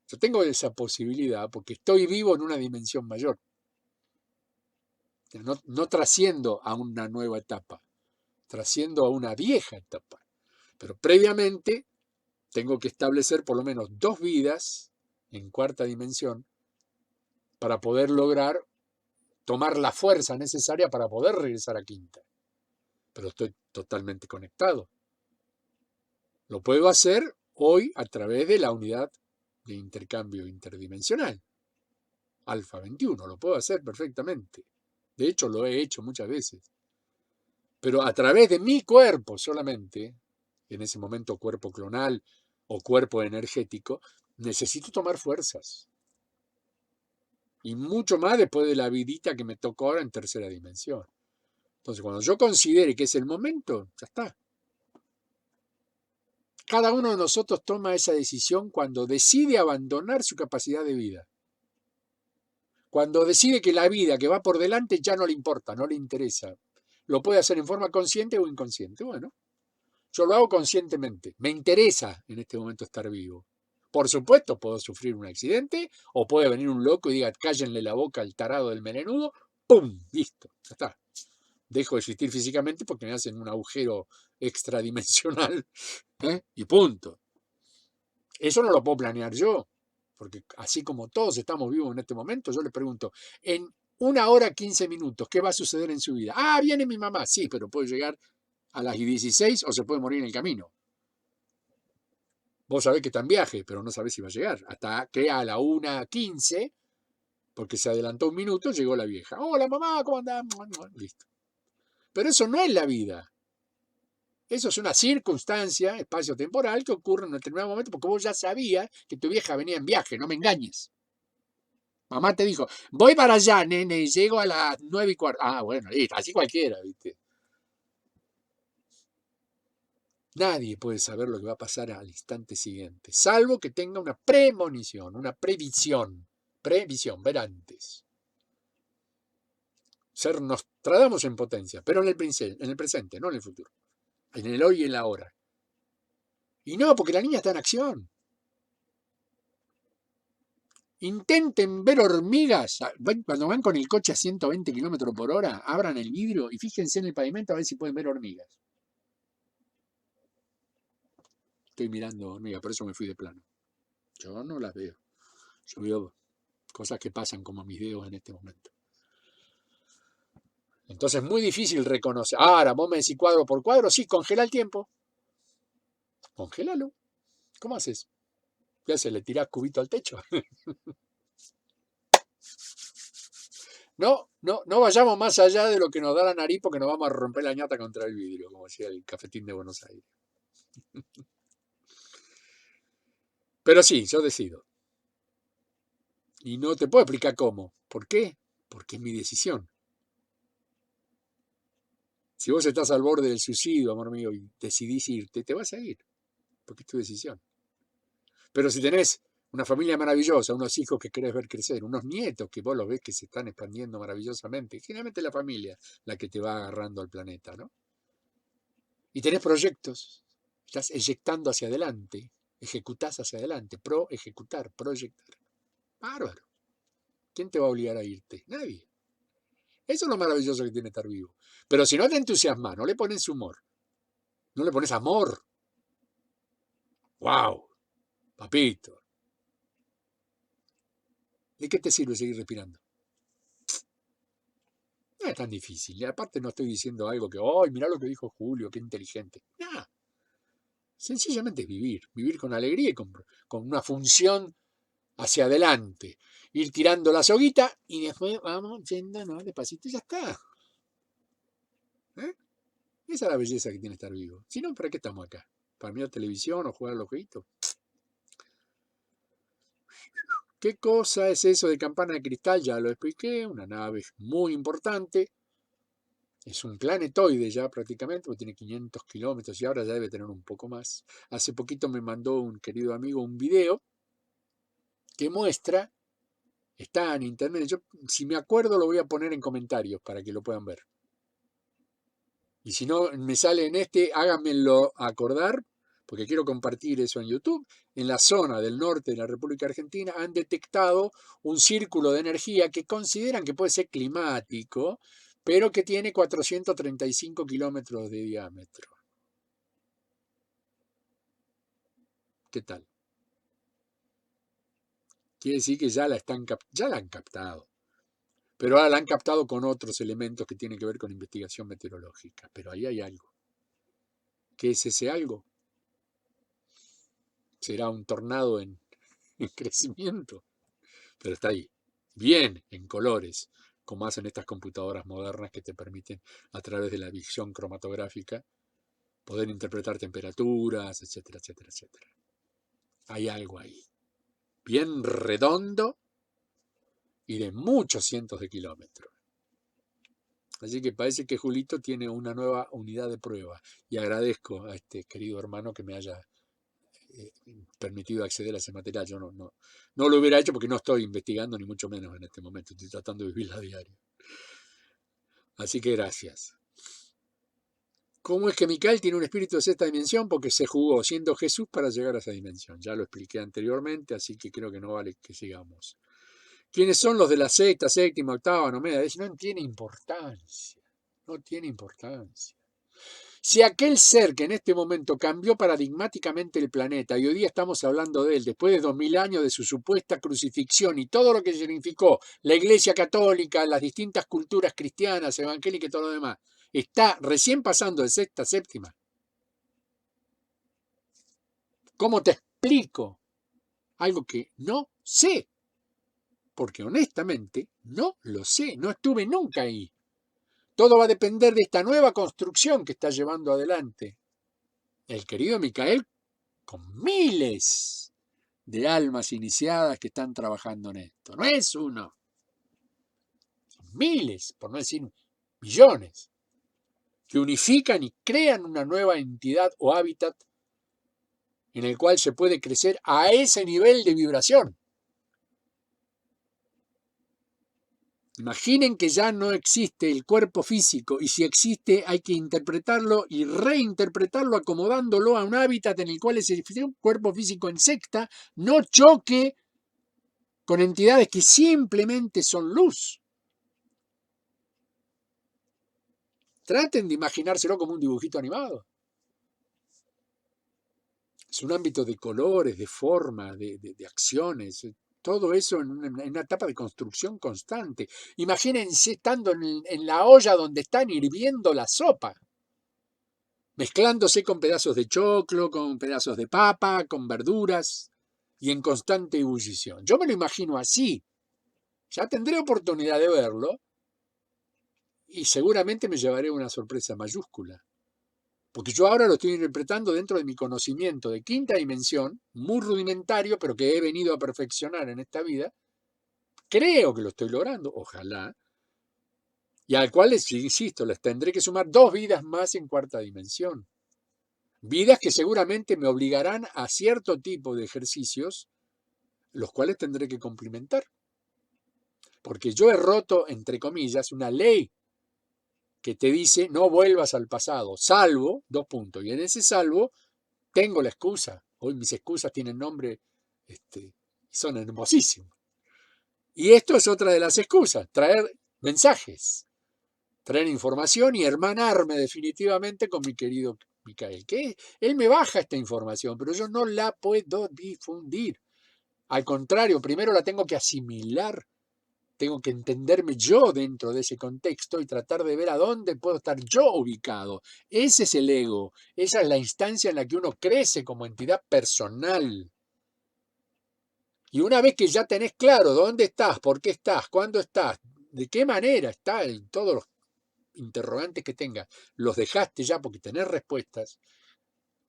Yo tengo esa posibilidad porque estoy vivo en una dimensión mayor. No trasciendo a una nueva etapa, trasciendo a una vieja etapa. Pero previamente tengo que establecer por lo menos 2 vidas en cuarta dimensión para poder lograr tomar la fuerza necesaria para poder regresar a quinta. Pero estoy totalmente conectado. Lo puedo hacer hoy a través de la unidad de intercambio interdimensional. Alfa 21, lo puedo hacer perfectamente. De hecho, lo he hecho muchas veces. Pero a través de mi cuerpo solamente en ese momento cuerpo clonal o cuerpo energético, necesito tomar fuerzas. Y mucho más después de la vidita que me tocó ahora en tercera dimensión. Entonces, cuando yo considere que es el momento, ya está. Cada uno de nosotros toma esa decisión cuando decide abandonar su capacidad de vida. Cuando decide que la vida que va por delante ya no le importa, no le interesa. Lo puede hacer en forma consciente o inconsciente. Bueno, yo lo hago conscientemente. Me interesa en este momento estar vivo. Por supuesto, puedo sufrir un accidente o puede venir un loco y diga, cállenle la boca al tarado del melenudo. ¡Pum! Listo, ya está. Dejo de existir físicamente porque me hacen un agujero extradimensional, y punto. Eso no lo puedo planear yo, porque así como todos estamos vivos en este momento, yo le pregunto, en 1 hora 15 minutos, ¿qué va a suceder en su vida? Ah, viene mi mamá, sí, pero puede llegar a las 16 o se puede morir en el camino. Vos sabés que está en viaje, pero no sabés si va a llegar. Hasta que a la 1:15, porque se adelantó un minuto, llegó la vieja. Hola mamá, ¿cómo andás? Listo. Pero eso no es la vida. Eso es una circunstancia espacio-temporal que ocurre en un determinado momento porque vos ya sabías que tu vieja venía en viaje, no me engañes. Mamá te dijo, voy para allá, nene, y llego a las 9:15. Ah, bueno, listo, así cualquiera, ¿viste? Nadie puede saber lo que va a pasar al instante siguiente, salvo que tenga una premonición, una previsión, ver antes. Ser Nostradamus en potencia, pero en el presente, no en el futuro. En el hoy y en la hora. Y no, porque la niña está en acción. Intenten ver hormigas. Cuando van con el coche a 120 kilómetros por hora, abran el vidrio y fíjense en el pavimento a ver si pueden ver hormigas. Estoy mirando hormigas, por eso me fui de plano. Yo no las veo. Yo veo cosas que pasan como mis dedos en este momento. Entonces es muy difícil reconocer. Ahora, vos me decís cuadro por cuadro, sí, congela el tiempo. Congélalo. ¿Cómo haces? ¿Qué haces? ¿Le tirás cubito al techo? No vayamos más allá de lo que nos da la nariz porque nos vamos a romper la ñata contra el vidrio, como decía el cafetín de Buenos Aires. Pero sí, yo decido. Y no te puedo explicar cómo. ¿Por qué? Porque es mi decisión. Si vos estás al borde del suicidio, amor mío, y decidís irte, te vas a ir. Porque es tu decisión. Pero si tenés una familia maravillosa, unos hijos que querés ver crecer, unos nietos que vos los ves que se están expandiendo maravillosamente, generalmente es la familia la que te va agarrando al planeta, ¿no? Y tenés proyectos, estás eyectando hacia adelante, ejecutás hacia adelante, ejecutar, proyectar. Bárbaro. ¿Quién te va a obligar a irte? Nadie. Eso es lo maravilloso que tiene estar vivo. Pero si no te entusiasmas, no le pones humor, no le pones amor. ¡Wow! Papito. ¿De qué te sirve seguir respirando? No es tan difícil. Y aparte no estoy diciendo algo que, ¡ay, mirá lo que dijo Julio, qué inteligente! No. Sencillamente es vivir. Vivir con alegría y con una función hacia adelante. Ir tirando la soguita y después vamos yéndonos despacito y ya está. ¿Eh? Esa es la belleza que tiene estar vivo. Si no, ¿para qué estamos acá? ¿Para mirar televisión o jugar a los jueguitos? ¿Qué cosa es eso de campana de cristal? Ya lo expliqué. Una nave muy importante. Es un planetoide ya prácticamente, porque tiene 500 kilómetros y ahora ya debe tener un poco más. Hace poquito me mandó un querido amigo un video que muestra, está en internet, yo si me acuerdo lo voy a poner en comentarios para que lo puedan ver. Y si no me sale en háganmelo acordar, porque quiero compartir eso en YouTube. En la zona del norte de la República Argentina han detectado un círculo de energía que consideran que puede ser climático, pero que tiene 435 kilómetros de diámetro. ¿Qué tal? Quiere decir que ya la han captado. Pero ahora la han captado con otros elementos que tienen que ver con investigación meteorológica. Pero ahí hay algo. ¿Qué es ese algo? Será un tornado en crecimiento. Pero está ahí. Bien, en colores, como hacen estas computadoras modernas que te permiten, a través de la visión cromatográfica, poder interpretar temperaturas, etcétera, etcétera, etcétera. Hay algo ahí, bien redondo y de muchos cientos de kilómetros. Así que parece que Julito tiene una nueva unidad de prueba y agradezco a este querido hermano que me haya permitido acceder a ese material. Yo no lo hubiera hecho porque no estoy investigando ni mucho menos en este momento, estoy tratando de vivirla a diario. Así que gracias. ¿Cómo es que Micael tiene un espíritu de sexta dimensión? Porque se jugó siendo Jesús para llegar a esa dimensión. Ya lo expliqué anteriormente, así que creo que no vale que sigamos. ¿Quiénes son los de la sexta, séptima, octava, novena? No tiene importancia. No tiene importancia. Si aquel ser que en este momento cambió paradigmáticamente el planeta, y hoy día estamos hablando de él, después de 2000 años de su supuesta crucifixión y todo lo que significó la Iglesia Católica, las distintas culturas cristianas, evangélicas y todo lo demás, está recién pasando de sexta a séptima. ¿Cómo te explico? Algo que no sé, porque honestamente no lo sé, no estuve nunca ahí. Todo va a depender de esta nueva construcción que está llevando adelante el querido Micael con miles de almas iniciadas que están trabajando en esto. No es uno, son miles, por no decir millones, que unifican y crean una nueva entidad o hábitat en el cual se puede crecer a ese nivel de vibración. Imaginen que ya no existe el cuerpo físico y si existe hay que interpretarlo y reinterpretarlo acomodándolo a un hábitat en el cual ese cuerpo físico en secta no choque con entidades que simplemente son luz. Traten de imaginárselo como un dibujito animado. Es un ámbito de colores, de forma, de acciones. Todo eso en una etapa de construcción constante. Imagínense estando en la olla donde están hirviendo la sopa, mezclándose con pedazos de choclo, con pedazos de papa, con verduras y en constante ebullición. Yo me lo imagino así. Ya tendré oportunidad de verlo y seguramente me llevaré una sorpresa mayúscula. Porque yo ahora lo estoy interpretando dentro de mi conocimiento de quinta dimensión, muy rudimentario, pero que he venido a perfeccionar en esta vida. Creo que lo estoy logrando, ojalá. Y al cual, insisto, les tendré que sumar 2 vidas más en cuarta dimensión. Vidas que seguramente me obligarán a cierto tipo de ejercicios, los cuales tendré que complementar. Porque yo he roto, entre comillas, una ley que te dice no vuelvas al pasado, salvo, 2 puntos. Y en ese salvo tengo la excusa. Hoy mis excusas tienen nombre y son hermosísimos. Y esto es otra de las excusas, traer mensajes, traer información y hermanarme definitivamente con mi querido Micael, que él me baja esta información, pero yo no la puedo difundir. Al contrario, primero la tengo que asimilar, tengo que entenderme yo dentro de ese contexto y tratar de ver a dónde puedo estar yo ubicado. Ese es el ego, esa es la instancia en la que uno crece como entidad personal. Y una vez que ya tenés claro dónde estás, por qué estás, cuándo estás, de qué manera estás, y todos los interrogantes que tengas, los dejaste ya porque tenés respuestas,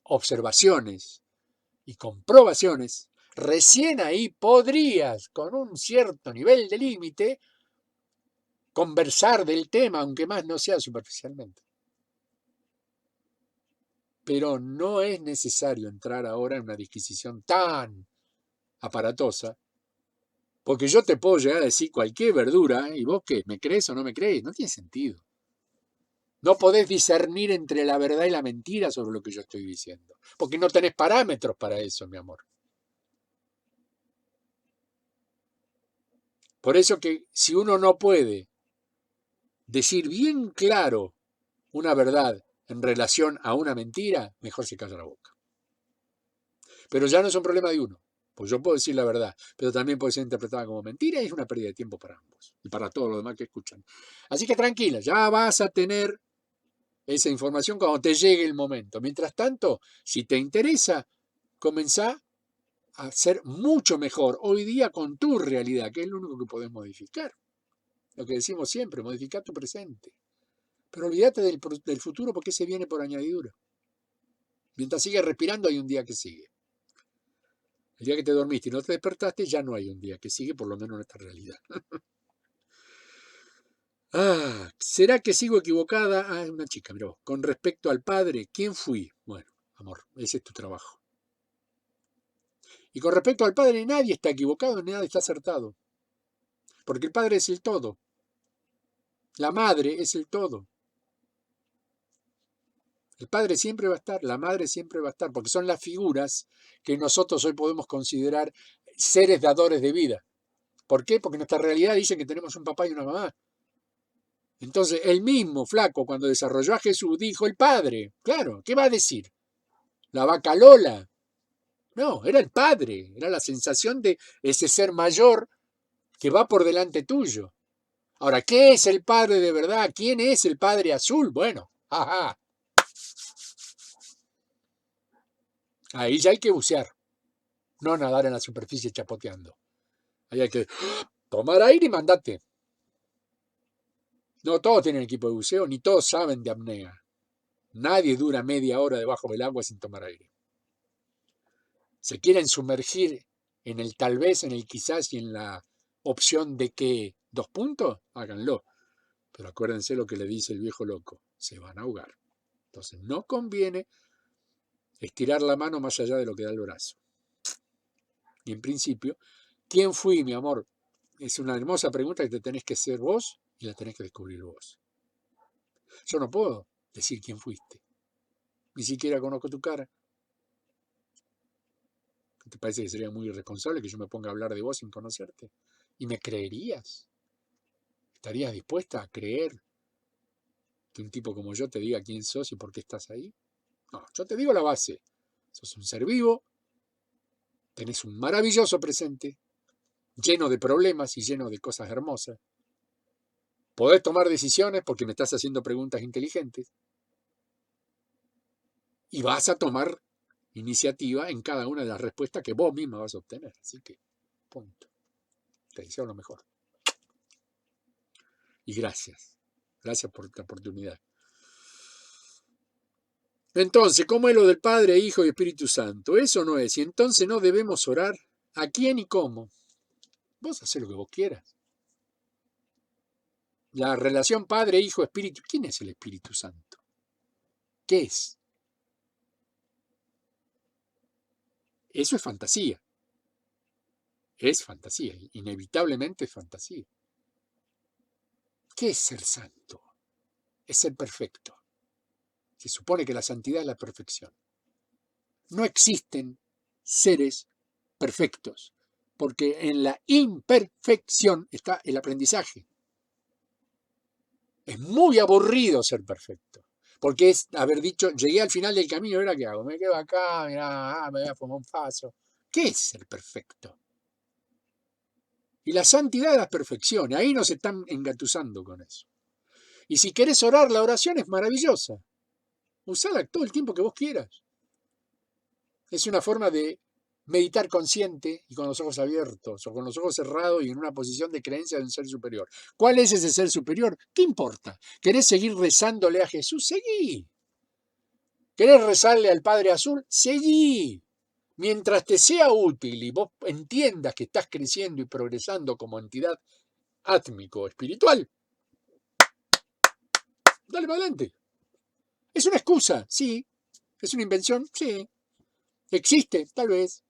observaciones y comprobaciones, recién ahí podrías, con un cierto nivel de límite, conversar del tema, aunque más no sea superficialmente. Pero no es necesario entrar ahora en una disquisición tan aparatosa, porque yo te puedo llegar a decir cualquier verdura, y vos qué, ¿me crees o no me crees? No tiene sentido. No podés discernir entre la verdad y la mentira sobre lo que yo estoy diciendo, porque no tenés parámetros para eso, mi amor. Por eso que si uno no puede decir bien claro una verdad en relación a una mentira, mejor se calla la boca. Pero ya no es un problema de uno, pues yo puedo decir la verdad, pero también puede ser interpretada como mentira y es una pérdida de tiempo para ambos y para todos los demás que escuchan. Así que tranquila, ya vas a tener esa información cuando te llegue el momento. Mientras tanto, si te interesa, comenzá a ser mucho mejor hoy día con tu realidad, que es lo único que podés modificar. Lo que decimos siempre, modificar tu presente. Pero olvídate del futuro porque ese viene por añadidura. Mientras sigues respirando hay un día que sigue. El día que te dormiste y no te despertaste ya no hay un día que sigue, por lo menos en esta realidad. ¿Será que sigo equivocada? Una chica, mirá vos. Con respecto al padre, ¿quién fui? Bueno, amor, ese es tu trabajo. Y con respecto al padre, nadie está equivocado, nadie está acertado. Porque el padre es el todo. La madre es el todo. El padre siempre va a estar, la madre siempre va a estar, porque son las figuras que nosotros hoy podemos considerar seres dadores de vida. ¿Por qué? Porque nuestra realidad dice que tenemos un papá y una mamá. Entonces, el mismo flaco, cuando desarrolló a Jesús, dijo el padre. Claro, ¿qué va a decir? ¿La vaca Lola? No, era el padre, era la sensación de ese ser mayor que va por delante tuyo. Ahora, ¿qué es el padre de verdad? ¿Quién es el padre azul? Bueno, ajá. Ahí ya hay que bucear, no nadar en la superficie chapoteando. Ahí hay que tomar aire y mandate. No todos tienen equipo de buceo, ni todos saben de apnea. Nadie dura media hora debajo del agua sin tomar aire. Se quieren sumergir en el tal vez, en el quizás y en la opción de que 2 puntos, háganlo. Pero acuérdense lo que le dice el viejo loco, se van a ahogar. Entonces no conviene estirar la mano más allá de lo que da el brazo. Y en principio, ¿quién fui, mi amor? Es una hermosa pregunta que te tenés que hacer vos y la tenés que descubrir vos. Yo no puedo decir quién fuiste. Ni siquiera conozco tu cara. ¿Te parece que sería muy irresponsable que yo me ponga a hablar de vos sin conocerte? ¿Y me creerías? ¿Estarías dispuesta a creer que un tipo como yo te diga quién sos y por qué estás ahí? No, yo te digo la base. Sos un ser vivo, tenés un maravilloso presente, lleno de problemas y lleno de cosas hermosas. Podés tomar decisiones porque me estás haciendo preguntas inteligentes. Y vas a tomar iniciativa en cada una de las respuestas que vos misma vas a obtener. Así que, punto. Te deseo lo mejor. Y gracias. Gracias por esta oportunidad. Entonces, ¿cómo es lo del Padre, Hijo y Espíritu Santo? Eso no es. Y entonces no debemos orar. ¿A quién y cómo? Vos hacés lo que vos quieras. La relación Padre, Hijo, Espíritu. ¿Quién es el Espíritu Santo? ¿Qué es? Eso es fantasía. Es fantasía. Inevitablemente es fantasía. ¿Qué es ser santo? Es ser perfecto. Se supone que la santidad es la perfección. No existen seres perfectos, porque en la imperfección está el aprendizaje. Es muy aburrido ser perfecto, porque es haber dicho, llegué al final del camino, ¿ahora qué hago? Me quedo acá, mirá, me voy a fumar un faso. ¿Qué es ser perfecto? Y la santidad es la perfección, ahí nos están engatusando con eso. Y si querés orar, la oración es maravillosa. Usala todo el tiempo que vos quieras. Es una forma de meditar consciente y con los ojos abiertos o con los ojos cerrados y en una posición de creencia de un ser superior. ¿Cuál es ese ser superior? ¿Qué importa? ¿Querés seguir rezándole a Jesús? Seguí. ¿Querés rezarle al Padre Azul? Seguí. Mientras te sea útil y vos entiendas que estás creciendo y progresando como entidad átmico espiritual, dale para adelante. ¿Es una excusa? Sí. ¿Es una invención? Sí. ¿Existe? Tal vez.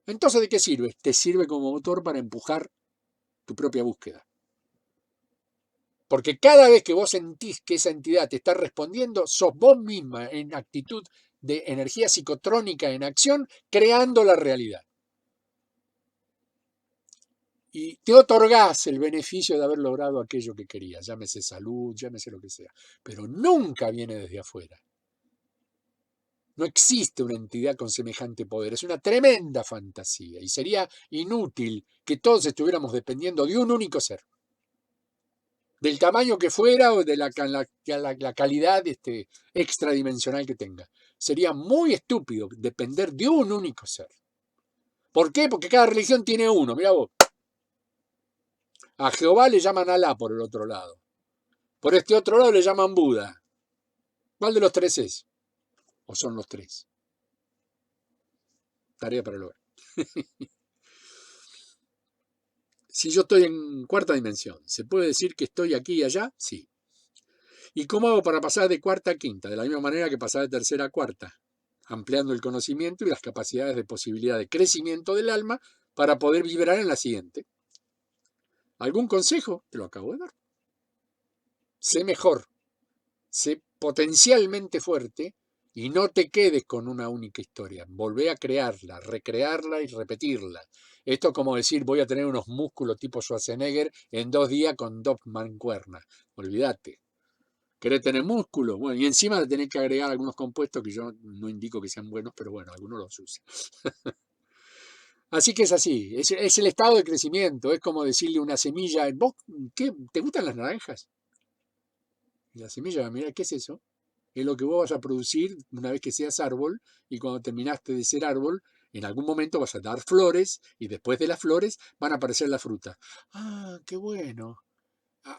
Entonces, ¿de qué sirve? Te sirve como motor para empujar tu propia búsqueda. Porque cada vez que vos sentís que esa entidad te está respondiendo, sos vos misma en actitud de energía psicotrónica en acción, creando la realidad. Y te otorgás el beneficio de haber logrado aquello que querías, llámese salud, llámese lo que sea, pero nunca viene desde afuera. No existe una entidad con semejante poder, es una tremenda fantasía y sería inútil que todos estuviéramos dependiendo de un único ser. Del tamaño que fuera o de la calidad extradimensional que tenga. Sería muy estúpido depender de un único ser. ¿Por qué? Porque cada religión tiene uno. Mirá vos. A Jehová le llaman Alá por el otro lado. Por este otro lado le llaman Buda. ¿Cuál de los tres es? ¿O son los tres? Tarea para lograr. Si yo estoy en cuarta dimensión, ¿se puede decir que estoy aquí y allá? Sí. ¿Y cómo hago para pasar de cuarta a quinta? De la misma manera que pasar de tercera a cuarta, ampliando el conocimiento y las capacidades de posibilidad de crecimiento del alma para poder vibrar en la siguiente. ¿Algún consejo? Te lo acabo de dar. Sé mejor, sé potencialmente fuerte y no te quedes con una única historia. Volvé a crearla, recrearla y repetirla. Esto es como decir, voy a tener unos músculos tipo Schwarzenegger en 2 días con 2 mancuernas. Olvídate. ¿Querés tener músculo? Bueno, y encima le tenés que agregar algunos compuestos que yo no indico que sean buenos, pero bueno, algunos los usan. Así que es así, es el estado de crecimiento, es como decirle a una semilla, ¿vos qué? ¿Te gustan las naranjas? Y la semilla, mira, ¿qué es eso? Es lo que vos vas a producir una vez que seas árbol, y cuando terminaste de ser árbol, en algún momento vas a dar flores, y después de las flores van a aparecer las frutas. Ah, qué bueno.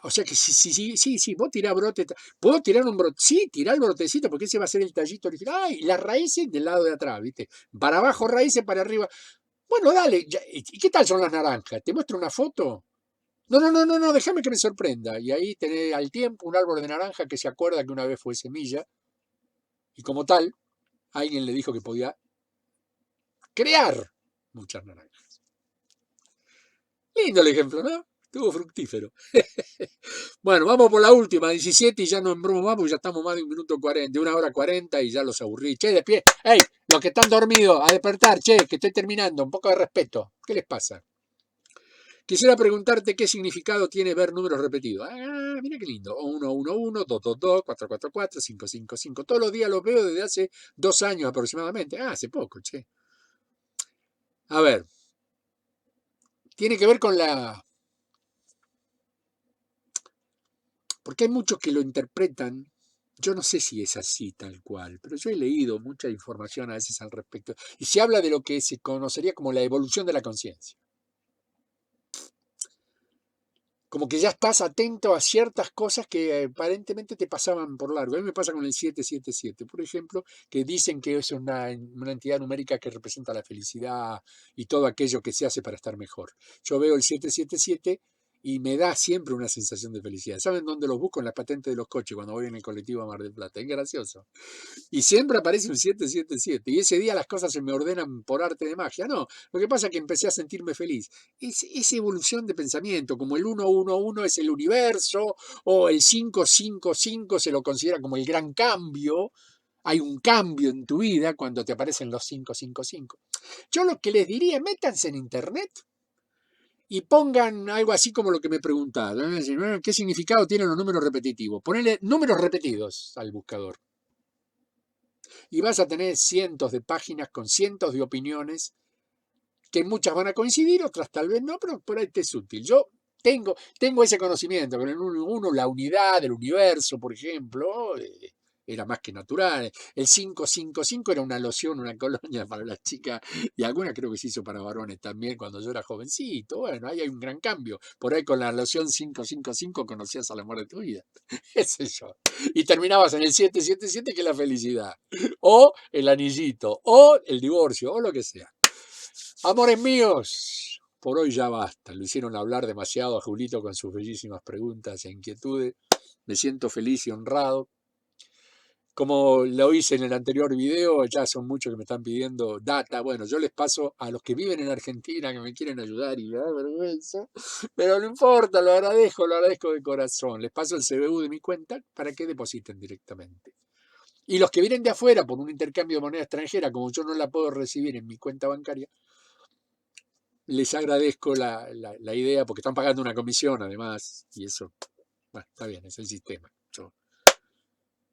O sea que sí, vos tirás brote. ¿Puedo tirar un brote? Sí, tirá el brotecito, porque ese va a ser el tallito original. ¡Ay! Las raíces del lado de atrás, ¿viste? Para abajo raíces, para arriba. Bueno, dale. ¿Y qué tal son las naranjas? ¿Te muestro una foto? No, déjame que me sorprenda. Y ahí tenés al tiempo un árbol de naranja que se acuerda que una vez fue semilla, y como tal, alguien le dijo que podía crear muchas naranjas. Lindo el ejemplo, ¿no? Estuvo fructífero. Bueno, vamos por la última, 17, y ya no en broma más, porque ya estamos más de 1 minuto 40, de 1 hora 40, y ya los aburrí. Che, de pie. ¡Ey! Los que están dormidos, a despertar, che, que estoy terminando. Un poco de respeto. ¿Qué les pasa? Quisiera preguntarte qué significado tiene ver números repetidos. Ah, mira qué lindo. 111, 222, 444, 555. Todos los días los veo desde hace 2 años aproximadamente. Ah, hace poco, che. A ver, tiene que ver con la... Porque hay muchos que lo interpretan. Yo no sé si es así tal cual, pero yo he leído mucha información a veces al respecto. Y se habla de lo que se conocería como la evolución de la conciencia. Como que ya estás atento a ciertas cosas que aparentemente te pasaban por largo. A mí me pasa con el 777, por ejemplo, que dicen que es una entidad numérica que representa la felicidad y todo aquello que se hace para estar mejor. Yo veo el 777 y me da siempre una sensación de felicidad. ¿Saben dónde los busco? En las patentes de los coches cuando voy en el colectivo a Mar del Plata. Es gracioso. Y siempre aparece un 777. Y ese día las cosas se me ordenan por arte de magia. No, lo que pasa es que empecé a sentirme feliz. Es evolución de pensamiento, como el 111 es el universo, o el 555 se lo considera como el gran cambio. Hay un cambio en tu vida cuando te aparecen los 555. Yo lo que les diría, métanse en internet y pongan algo así como lo que me preguntaron. ¿Qué significado tienen los números repetitivos? Ponele números repetidos al buscador. Y vas a tener cientos de páginas con cientos de opiniones, que muchas van a coincidir, otras tal vez no, pero por ahí te es útil. Yo tengo ese conocimiento, con el 1, la unidad del universo, por ejemplo, era más que natural. El 555 era una loción, una colonia para las chicas, y alguna creo que se hizo para varones también cuando yo era jovencito. Bueno, ahí hay un gran cambio. Por ahí con la loción 555 conocías al amor de tu vida. ¿Qué sé yo? Y terminabas en el 777, que es la felicidad. O el anillito, o el divorcio, o lo que sea. Amores míos, por hoy ya basta. Lo hicieron hablar demasiado a Julito con sus bellísimas preguntas e inquietudes. Me siento feliz y honrado. Como lo hice en el anterior video, ya son muchos que me están pidiendo data. Bueno, yo les paso a los que viven en Argentina, que me quieren ayudar y me da vergüenza, pero no importa, lo agradezco de corazón. Les paso el CBU de mi cuenta para que depositen directamente. Y los que vienen de afuera por un intercambio de moneda extranjera, como yo no la puedo recibir en mi cuenta bancaria, les agradezco la idea, porque están pagando una comisión además, y eso, bueno, está bien, es el sistema. Yo,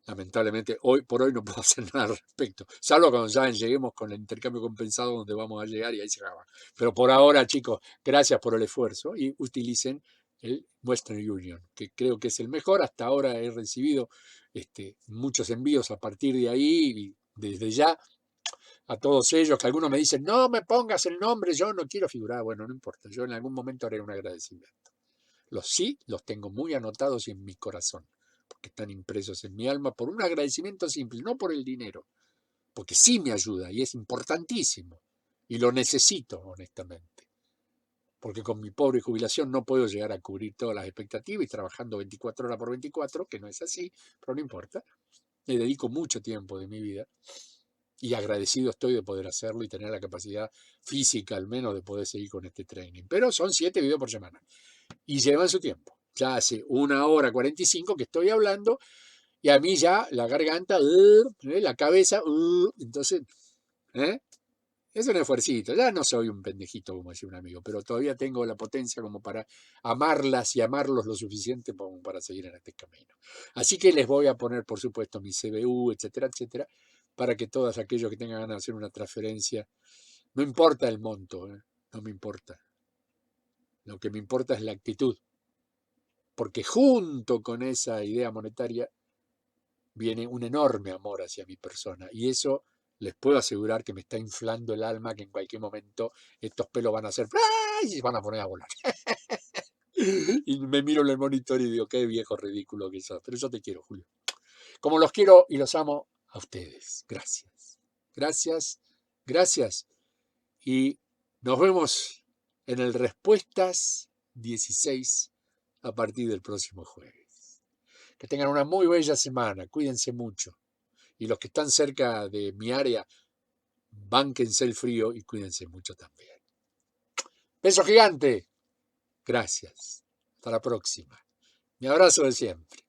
lamentablemente, hoy por hoy no puedo hacer nada al respecto, salvo cuando ya lleguemos con el intercambio compensado donde vamos a llegar y ahí se acaba. Pero por ahora, chicos, gracias por el esfuerzo y utilicen el Western Union, que creo que es el mejor. Hasta ahora he recibido muchos envíos a partir de ahí y desde ya a todos ellos, que algunos me dicen, no me pongas el nombre, yo no quiero figurar. Bueno, no importa, yo en algún momento haré un agradecimiento. Los tengo muy anotados y en mi corazón, porque están impresos en mi alma por un agradecimiento simple, no por el dinero, porque sí me ayuda y es importantísimo y lo necesito honestamente, porque con mi pobre jubilación no puedo llegar a cubrir todas las expectativas y trabajando 24 horas por 24, que no es así, pero no importa, le dedico mucho tiempo de mi vida y agradecido estoy de poder hacerlo y tener la capacidad física al menos de poder seguir con este training, pero son 7 videos por semana y llevan su tiempo. Ya hace 1 hora 45 que estoy hablando y a mí ya la garganta, la cabeza, entonces, es un esfuercito. Ya no soy un pendejito, como decía un amigo, pero todavía tengo la potencia como para amarlas y amarlos lo suficiente como para seguir en este camino. Así que les voy a poner, por supuesto, mi CBU, etcétera, etcétera, para que todos aquellos que tengan ganas de hacer una transferencia, no importa el monto, no me importa. Lo que me importa es la actitud, porque junto con esa idea monetaria viene un enorme amor hacia mi persona y eso les puedo asegurar que me está inflando el alma, que en cualquier momento estos pelos van a hacer ¡ay! Y se van a poner a volar. Y me miro en el monitor y digo, qué viejo ridículo que sos. Pero yo te quiero, Julio. Como los quiero y los amo a ustedes. Gracias. Gracias. Gracias. Y nos vemos en el Respuestas 16 a partir del próximo jueves. Que tengan una muy bella semana. Cuídense mucho. Y los que están cerca de mi área, bánquense el frío y cuídense mucho también. Beso gigante. Gracias. Hasta la próxima. Mi abrazo de siempre.